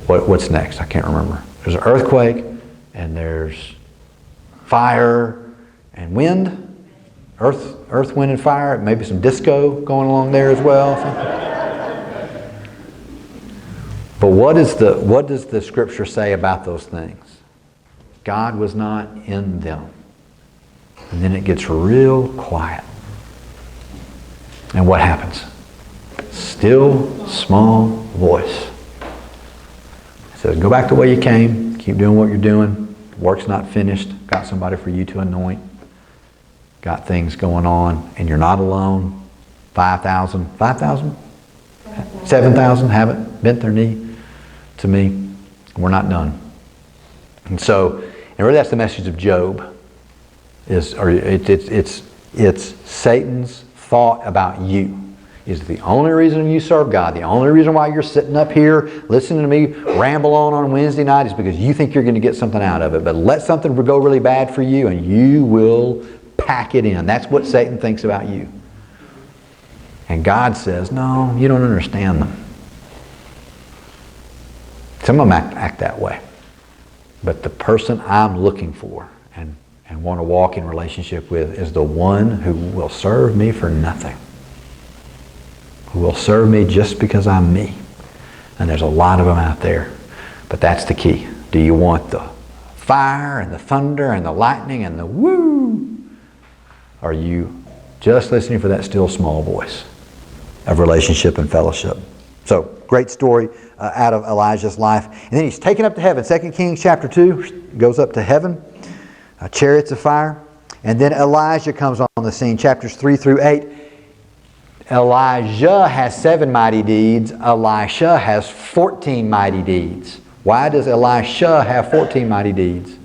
S1: what's next? I can't remember. There's an earthquake, and there's fire and wind. Earth, wind, and fire. Maybe some disco going along there as well. But what does the Scripture say about those things? God was not in them. And then it gets real quiet. And what happens? Still, small voice. It says, go back the way you came. Keep doing what you're doing. Work's not finished. Got somebody for you to anoint. Got things going on. And you're not alone. 5,000? 7,000 haven't bent their knee to me. We're not done. And really that's the message of Job. It's Satan's thought about you. Is the only reason you serve God, the only reason why you're sitting up here listening to me ramble on Wednesday night is because you think you're going to get something out of it. But let something go really bad for you and you will pack it in. That's what Satan thinks about you. And God says, no, you don't understand them. Some of them act that way. But the person I'm looking for and want to walk in relationship with is the one who will serve me for nothing. Who will serve me just because I'm me. And there's a lot of them out there. But that's the key. Do you want the fire and the thunder and the lightning and the woo? Or are you just listening for that still small voice of relationship and fellowship? So, great story out of Elijah's life. And then he's taken up to heaven. 2 Kings chapter 2 goes up to heaven. Chariots of fire. And then Elijah comes on the scene. Chapters 3 through 8. Elijah has 7 mighty deeds. Elisha has 14 mighty deeds. Why does Elisha have 14 mighty deeds?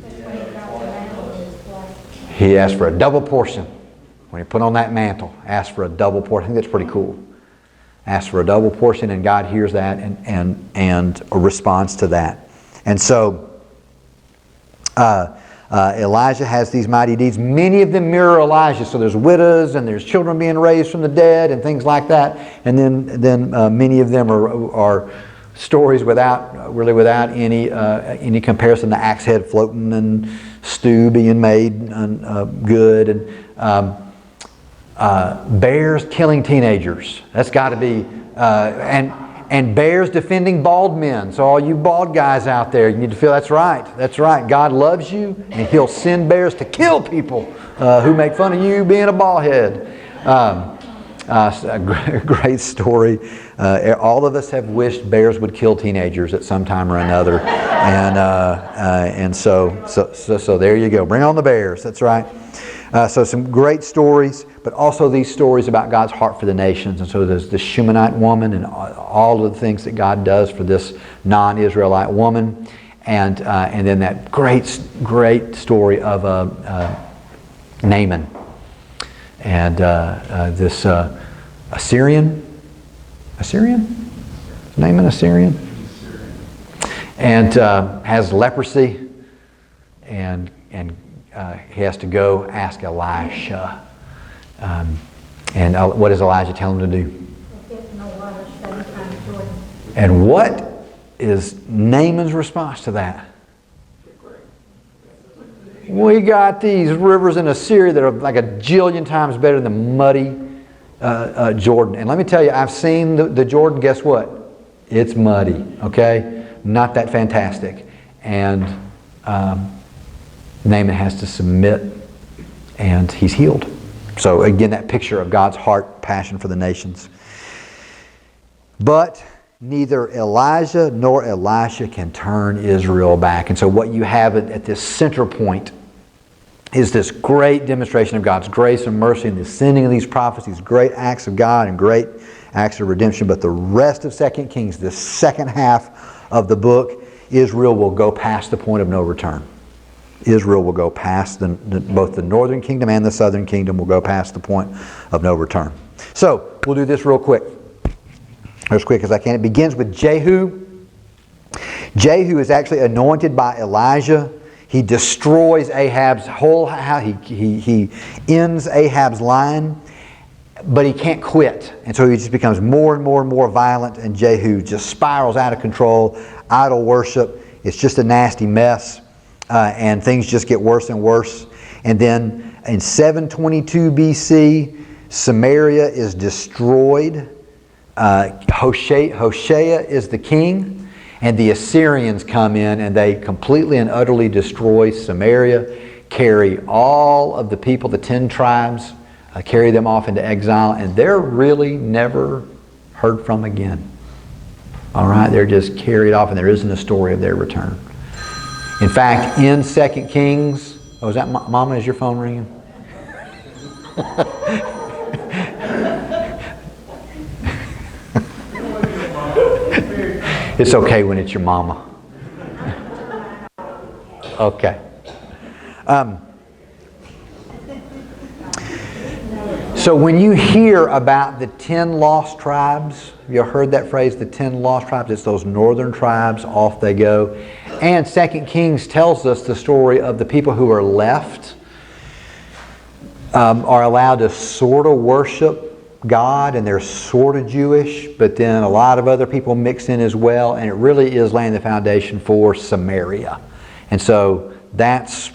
S1: He asked for a double portion. When he put on that mantle, asked for a double portion. I think that's pretty cool. Asked for a double portion, and God hears that and responds to that. And so Elijah has these mighty deeds. Many of them mirror Elijah. So there's widows and there's children being raised from the dead and things like that. And then many of them are stories without any comparison to axe head floating and stew being made good, and bears killing teenagers. That's got to be and And bears defending bald men. So all you bald guys out there, you need to feel that's right. That's right. God loves you, and He'll send bears to kill people who make fun of you being a bald head. A great story. All of us have wished bears would kill teenagers at some time or another, and so there you go. Bring on the bears. That's right. So some great stories, but also these stories about God's heart for the nations. And so there's the Shunammite woman and all of the things that God does for this non-Israelite woman, and then that great story of Naaman and this Assyrian, Naaman Assyrian, and has leprosy, and he has to go ask Elisha. And what does Elijah tell him to do? And what is Naaman's response to that? We got these rivers in Assyria that are like a jillion times better than muddy Jordan. And let me tell you, I've seen the Jordan. Guess what? It's muddy. Okay? Not that fantastic. And Naaman has to submit, and he's healed. So again, that picture of God's heart, passion for the nations. But neither Elijah nor Elisha can turn Israel back. And so what you have at this center point is this great demonstration of God's grace and mercy and the sending of these prophets, these great acts of God and great acts of redemption. But the rest of 2 Kings, the second half of the book, Israel will go past the point of no return. Israel will go past, both the northern kingdom and the southern kingdom will go past the point of no return. So, we'll do this real quick. As quick as I can. It begins with Jehu. Jehu is actually anointed by Elijah. He destroys Ahab's whole house. He ends Ahab's line, but he can't quit. And so he just becomes more and more and more violent, and Jehu just spirals out of control. Idol worship. It's just a nasty mess. And things just get worse and worse. And then in 722 BC, Samaria is destroyed. Hoshea is the king, and the Assyrians come in and they completely and utterly destroy Samaria, carry all of the people, the 10 tribes, carry them off into exile, and they're really never heard from again. All right, they're just carried off, and there isn't a story of their return. In fact, in 2 Kings, is that Mama? Is your phone ringing? It's okay when it's your mama. Okay. So when you hear about the 10 lost tribes, have you heard that phrase, the 10 lost tribes? It's those northern tribes, off they go. And 2 Kings tells us the story of the people who are left are allowed to sort of worship God, and they're sort of Jewish, but then a lot of other people mix in as well, and it really is laying the foundation for Samaria. And so that's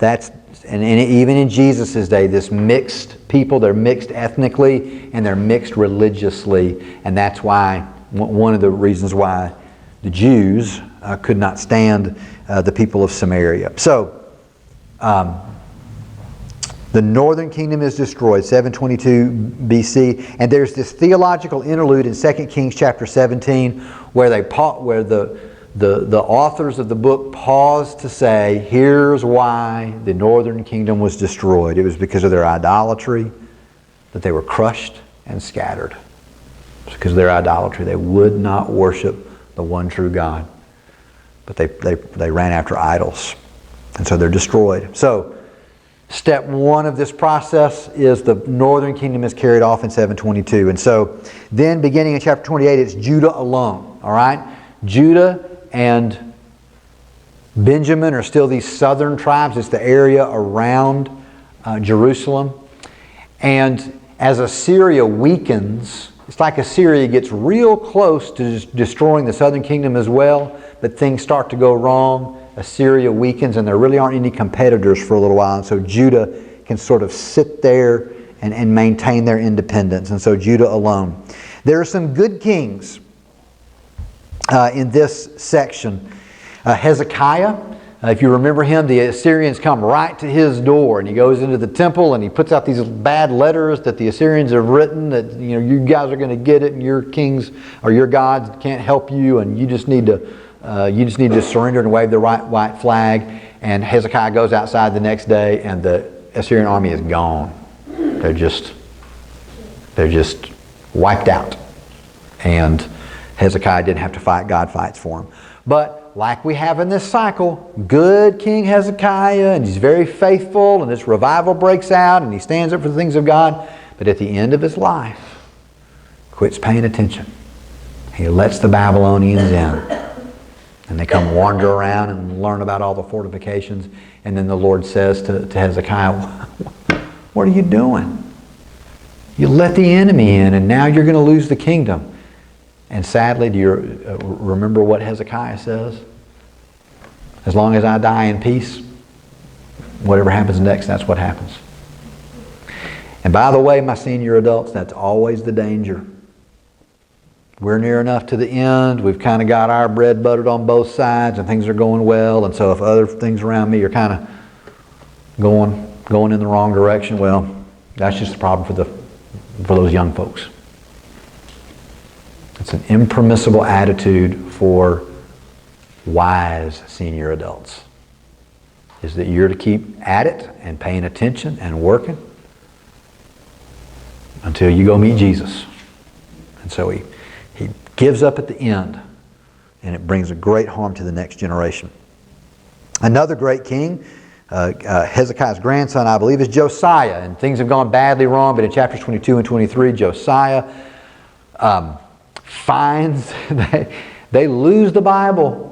S1: and even in Jesus' day, this mixed people, they're mixed ethnically and they're mixed religiously, and that's why, one of the reasons why the Jews could not stand the people of Samaria. So, the northern kingdom is destroyed, 722 BC, and there's this theological interlude in 2 Kings chapter 17 where the authors of the book pause to say, here's why the northern kingdom was destroyed. It was because of their idolatry that they were crushed and scattered. It's because of their idolatry. They would not worship the one true God. But they ran after idols. And so they're destroyed. So, step one of this process is the northern kingdom is carried off in 722. And so then beginning in chapter 28, it's Judah alone. All right? Judah and Benjamin are still these southern tribes. It's the area around Jerusalem. And as Assyria weakens, it's like Assyria gets real close to destroying the southern kingdom as well, but things start to go wrong. Assyria weakens, and there really aren't any competitors for a little while. And so Judah can sort of sit there and maintain their independence. And so Judah alone. There are some good kings in this section. Hezekiah, if you remember him, the Assyrians come right to his door, and he goes into the temple and he puts out these bad letters that the Assyrians have written that, you guys are going to get it, and your kings or your gods can't help you, and you just need to surrender and wave the white flag. And Hezekiah goes outside the next day, and the Assyrian army is gone. They're just wiped out. And Hezekiah didn't have to fight. God fights for him. But like we have in this cycle, good King Hezekiah, and he's very faithful, and this revival breaks out, and he stands up for the things of God. But at the end of his life, quits paying attention. He lets the Babylonians in. And they come wander around and learn about all the fortifications. And then the Lord says to Hezekiah, what are you doing? You let the enemy in, and now you're going to lose the kingdom. And sadly, do you remember what Hezekiah says? As long as I die in peace, whatever happens next, that's what happens. And by the way, my senior adults, that's always the danger. We're near enough to the end. We've kind of got our bread buttered on both sides, and things are going well. And so if other things around me are kind of going in the wrong direction, well, that's just a problem for those young folks. It's an impermissible attitude for wise senior adults. Is that you're to keep at it and paying attention and working until you go meet Jesus. And so he gives up at the end, and it brings a great harm to the next generation. Another great king, Hezekiah's grandson, I believe, is Josiah. And things have gone badly wrong, but in chapters 22 and 23, Josiah finds they lose the Bible.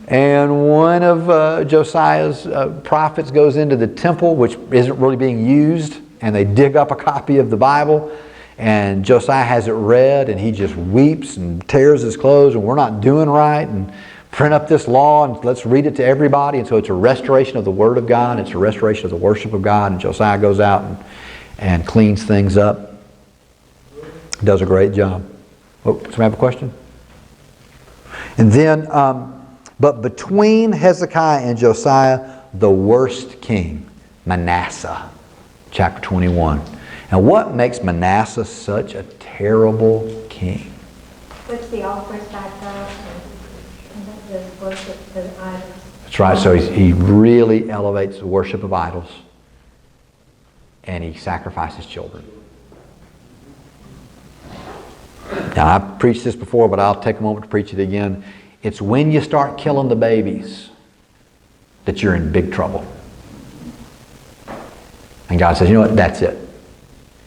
S1: And one of Josiah's prophets goes into the temple, which isn't really being used, and they dig up a copy of the Bible. And Josiah has it read, and he just weeps and tears his clothes, and we're not doing right, and print up this law, and let's read it to everybody. And so it's a restoration of the Word of God. It's a restoration of the worship of God. And Josiah goes out and cleans things up. Does a great job. Oh, somebody have a question? And then, but between Hezekiah and Josiah, the worst king, Manasseh, chapter 21. Now, what makes Manasseh such a terrible king?
S2: Puts the offers back up and does worship to the idols.
S1: That's right. So he really elevates the worship of idols, and he sacrifices children. Now, I've preached this before, but I'll take a moment to preach it again. It's when you start killing the babies that you're in big trouble. And God says, you know what? That's it.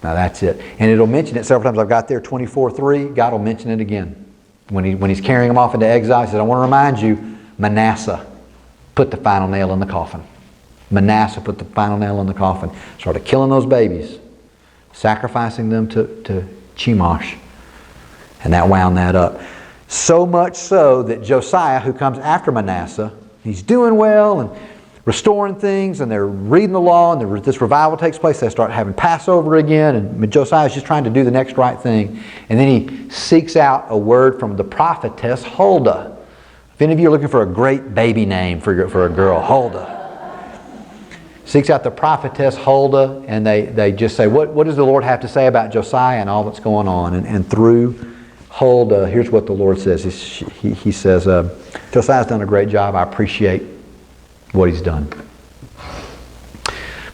S1: Now that's it. And it'll mention it several times. I've got there 24:3. God will mention it again. When he's carrying them off into exile, he says, I want to remind you, Manasseh put the final nail in the coffin. Manasseh put the final nail in the coffin. Started killing those babies, sacrificing them to Chemosh. And that wound that up. So much so that Josiah, who comes after Manasseh, he's doing well and restoring things, and they're reading the law, and this revival takes place. They start having Passover again, and Josiah's just trying to do the next right thing. And then he seeks out a word from the prophetess Huldah. If any of you are looking for a great baby name for a girl, Huldah. Seeks out the prophetess Huldah, and they just say, what does the Lord have to say about Josiah and all that's going on? And through Huldah, here's what the Lord says. He says, Josiah's done a great job. I appreciate what he's done.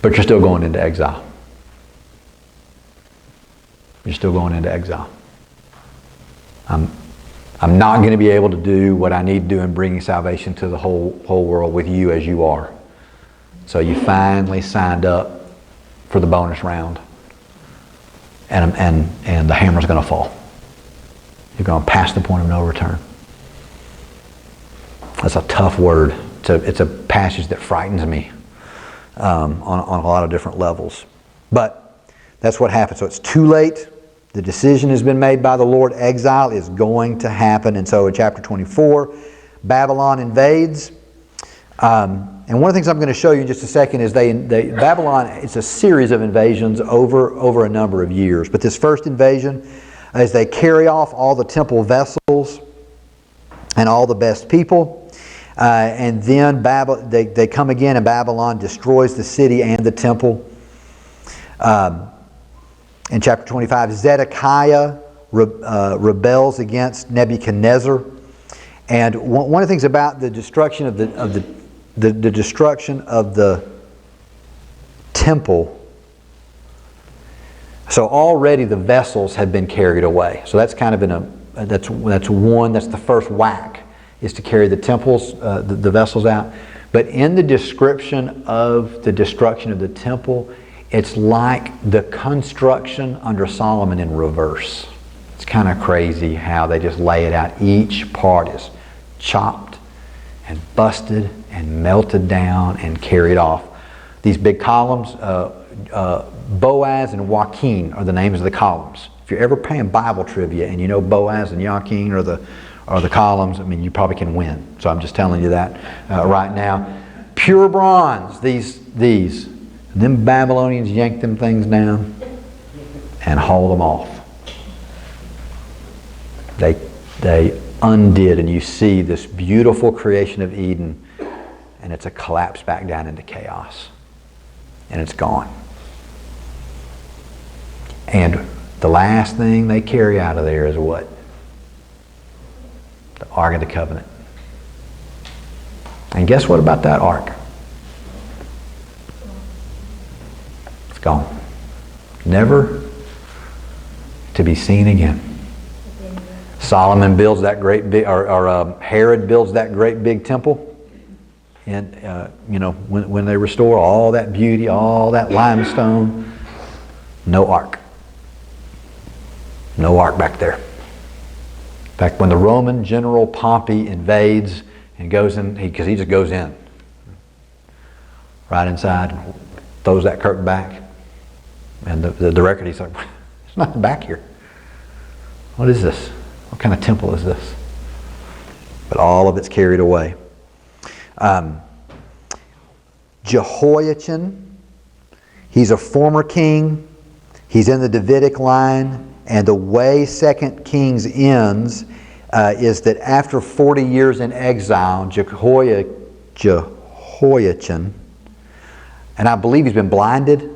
S1: But you're still going into exile. You're still going into exile. I'm not going to be able to do what I need to do in bringing salvation to the whole world with you as you are. So you finally signed up for the bonus round. And the hammer's going to fall. You're going to pass the point of no return. That's a tough word. It's a passage that frightens me on a lot of different levels. But that's what happened. So it's too late. The decision has been made by the Lord. Exile is going to happen. And so in chapter 24, Babylon invades. And one of the things I'm going to show you in just a second is Babylon, it's a series of invasions over a number of years. But this first invasion, as they carry off all the temple vessels, and all the best people. And then they come again, and Babylon destroys the city and the temple. In chapter 25, Zedekiah rebels against Nebuchadnezzar. And one of the things about the destruction of the destruction of the temple, so already the vessels had been carried away. So that's kind of that's the first whack, is to carry the temples, the vessels out. But in the description of the destruction of the temple, it's like the construction under Solomon in reverse. It's kind of crazy how they just lay it out. Each part is chopped and busted and melted down and carried off. These big columns, Boaz and Joachim are the names of the columns. If you're ever playing Bible trivia and you know Boaz and Joachim are the columns, I mean, you probably can win. So I'm just telling you that right now. Pure bronze, these. And them Babylonians yanked them things down and hauled them off. They undid, and you see this beautiful creation of Eden, and it's a collapse back down into chaos. And it's gone. And the last thing they carry out of there is what? The Ark of the Covenant. And guess what about that Ark? It's gone. Never to be seen again. Solomon builds that great big, or Herod builds that great big temple. And when they restore all that beauty, all that limestone, no ark. No ark back there. In fact, when the Roman general Pompey invades and goes in, because he just goes in, right inside, throws that curtain back, and the record, he's like, there's nothing back here. What is this? What kind of temple is this? But all of it's carried away. Jehoiachin, he's a former king. He's in the Davidic line. And the way 2 Kings ends is that after 40 years in exile, Jehoiachin, and I believe he's been blinded,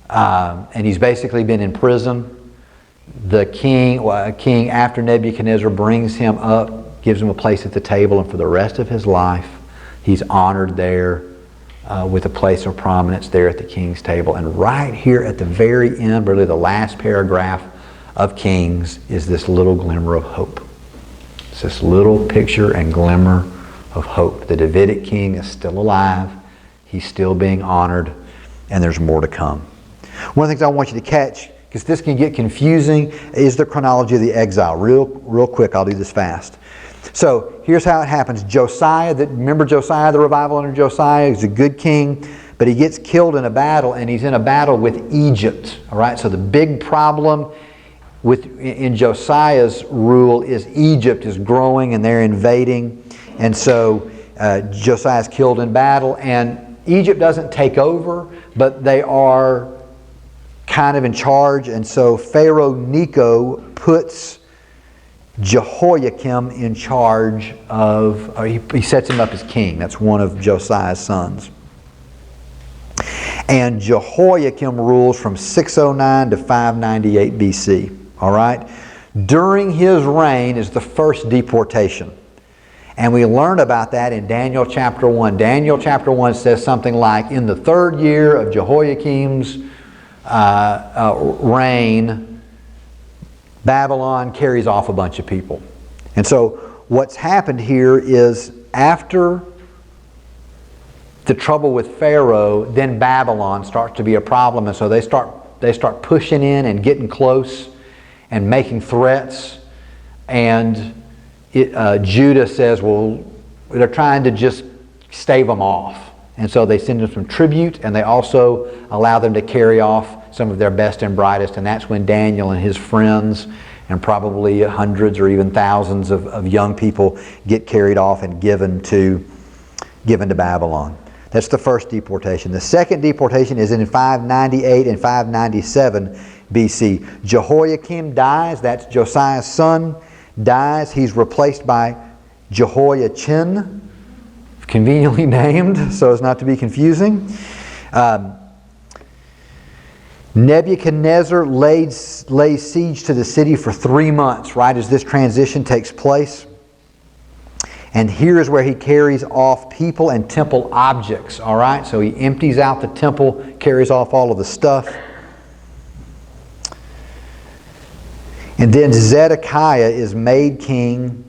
S1: and he's basically been in prison. The king after Nebuchadnezzar brings him up, gives him a place at the table, and for the rest of his life, he's honored there with a place of prominence there at the king's table. And right here at the very end, really the last paragraph of Kings, is this little glimmer of hope. It's this little picture and glimmer of hope. The Davidic king is still alive. He's still being honored, and there's more to come. One of the things I want you to catch, because this can get confusing, is the chronology of the exile. Real quick, I'll do this fast. So here's how it happens. Josiah, remember Josiah, the revival under Josiah? He's a good king, but he gets killed in a battle, and he's in a battle with Egypt. All right. So the big problem in Josiah's rule is Egypt is growing and they're invading, and so Josiah's killed in battle, and Egypt doesn't take over, but they are kind of in charge, and so Pharaoh Necho puts Jehoiakim in charge of, he sets him up as king. That's one of Josiah's sons. And Jehoiakim rules from 609 to 598 BC. All right? During his reign is the first deportation. And we learn about that in Daniel chapter 1. Daniel chapter 1 says something like, in the 3rd year of Jehoiakim's reign, Babylon carries off a bunch of people. And so what's happened here is, after the trouble with Pharaoh, then Babylon starts to be a problem, and so they start pushing in and getting close and making threats, and Judah says, well, they're trying to just stave them off. And so they send them some tribute, and they also allow them to carry off some of their best and brightest, and that's when Daniel and his friends and probably hundreds or even thousands of young people get carried off and given to Babylon. That's the first deportation. The second deportation is in 598 and 597 BC. Jehoiakim dies. That's Josiah's son. dies. He's replaced by Jehoiachin, conveniently named so as not to be confusing. Nebuchadnezzar lays siege to the city for 3 months, right as this transition takes place. And here is where he carries off people and temple objects, all right? So he empties out the temple, carries off all of the stuff. And then Zedekiah is made king.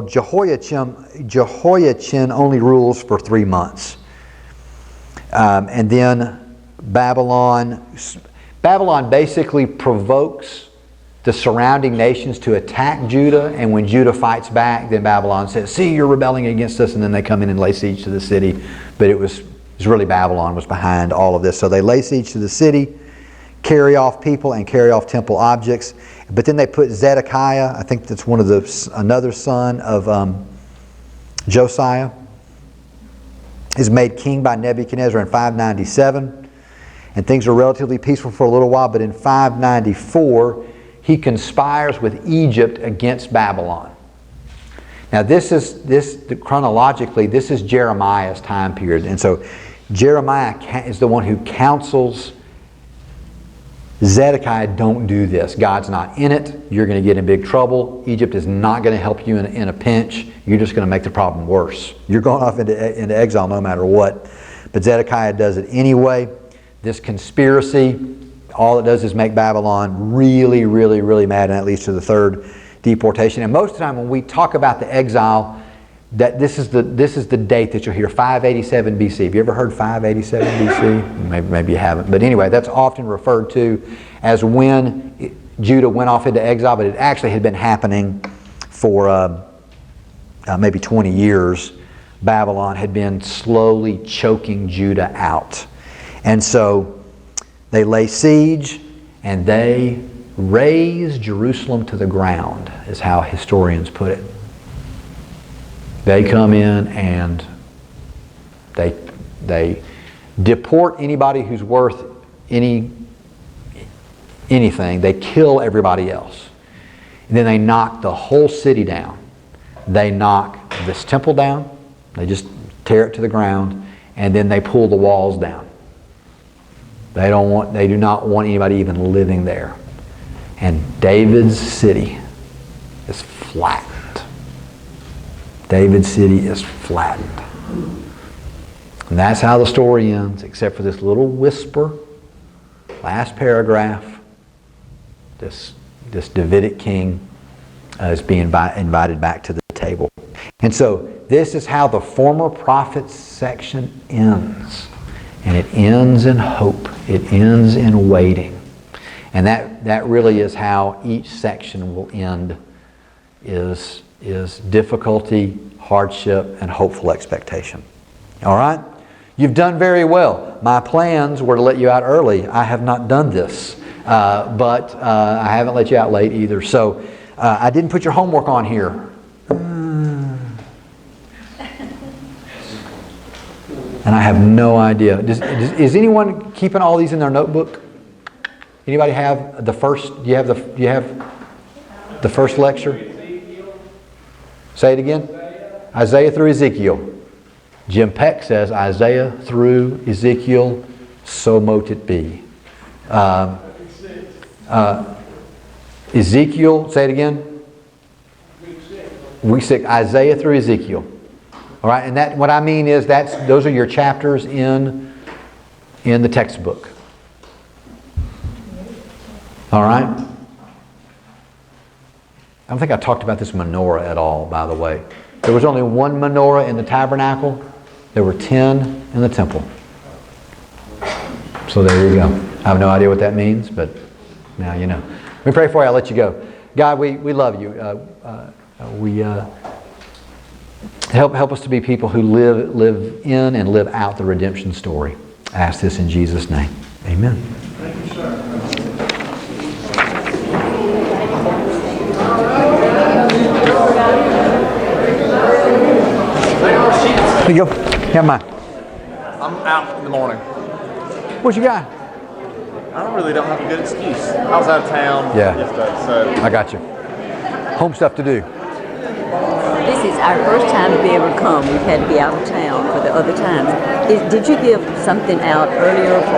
S1: Jehoiachin only rules for 3 months. And then Babylon basically provokes the surrounding nations to attack Judah, and when Judah fights back, then Babylon says, see, you're rebelling against us, and then they come in and lay siege to the city. But it was really Babylon was behind all of this. So they lay siege to the city, carry off people, and carry off temple objects. But then they put Zedekiah, I think that's another son of Josiah, is made king by Nebuchadnezzar in 597. And things are relatively peaceful for a little while, but in 594, he conspires with Egypt against Babylon. Now chronologically, this is Jeremiah's time period. And so Jeremiah is the one who counsels Zedekiah, don't do this. God's not in it. You're going to get in big trouble. Egypt is not going to help you in a pinch. You're just going to make the problem worse. You're going off into exile no matter what. But Zedekiah does it anyway. This conspiracy, all it does is make Babylon really, really, really mad, and that leads to the third deportation. And most of the time when we talk about the exile, that this is the date that you'll hear, 587 BC. Have you ever heard 587 BC? Maybe you haven't. But anyway, that's often referred to as when Judah went off into exile, but it actually had been happening for maybe 20 years. Babylon had been slowly choking Judah out. And so they lay siege and they raze Jerusalem to the ground, is how historians put it. They come in and they deport anybody who's worth anything. They kill everybody else. And then they knock the whole city down. They knock this temple down. They just tear it to the ground, and then they pull the walls down. They do not want anybody even living there. And David's city is flattened. David's city is flattened. And that's how the story ends, except for this little whisper, last paragraph. This Davidic king is being invited back to the table. And so this is how the former prophets section ends. And it ends in hope. It ends in waiting. And that really is how each section will end, is difficulty, hardship, and hopeful expectation. All right? You've done very well. My plans were to let you out early. I have not done this. But I haven't let you out late either. So I didn't put your homework on here. And I have no idea. Is anyone keeping all these in their notebook? Anybody have the first? Do you have the first lecture? Say it again. Isaiah through Ezekiel. Jim Peck says Isaiah through Ezekiel, so mote it be. Ezekiel, say it again. Week 6, Isaiah through Ezekiel. All right, and that what I mean is those are your chapters in the textbook. All right. I don't think I talked about this menorah at all, by the way. There was only one menorah in the tabernacle. There were 10 in the temple. So there you go. I have no idea what that means, but now you know. Let me pray for you. I'll let you go. God, we love you. Help us to be people who live in and live out the redemption story. I ask this in Jesus' name. Amen.
S3: Thank you, sir.
S1: Here you go. Have mine.
S3: I'm out in the morning.
S1: What you got?
S3: I don't have a good excuse. I was out of town
S1: Yeah.
S3: yesterday, so
S1: I got you. home stuff to do.
S4: This is our first time to be able to come. We've had to be out of town for the other times. Did you give something out earlier for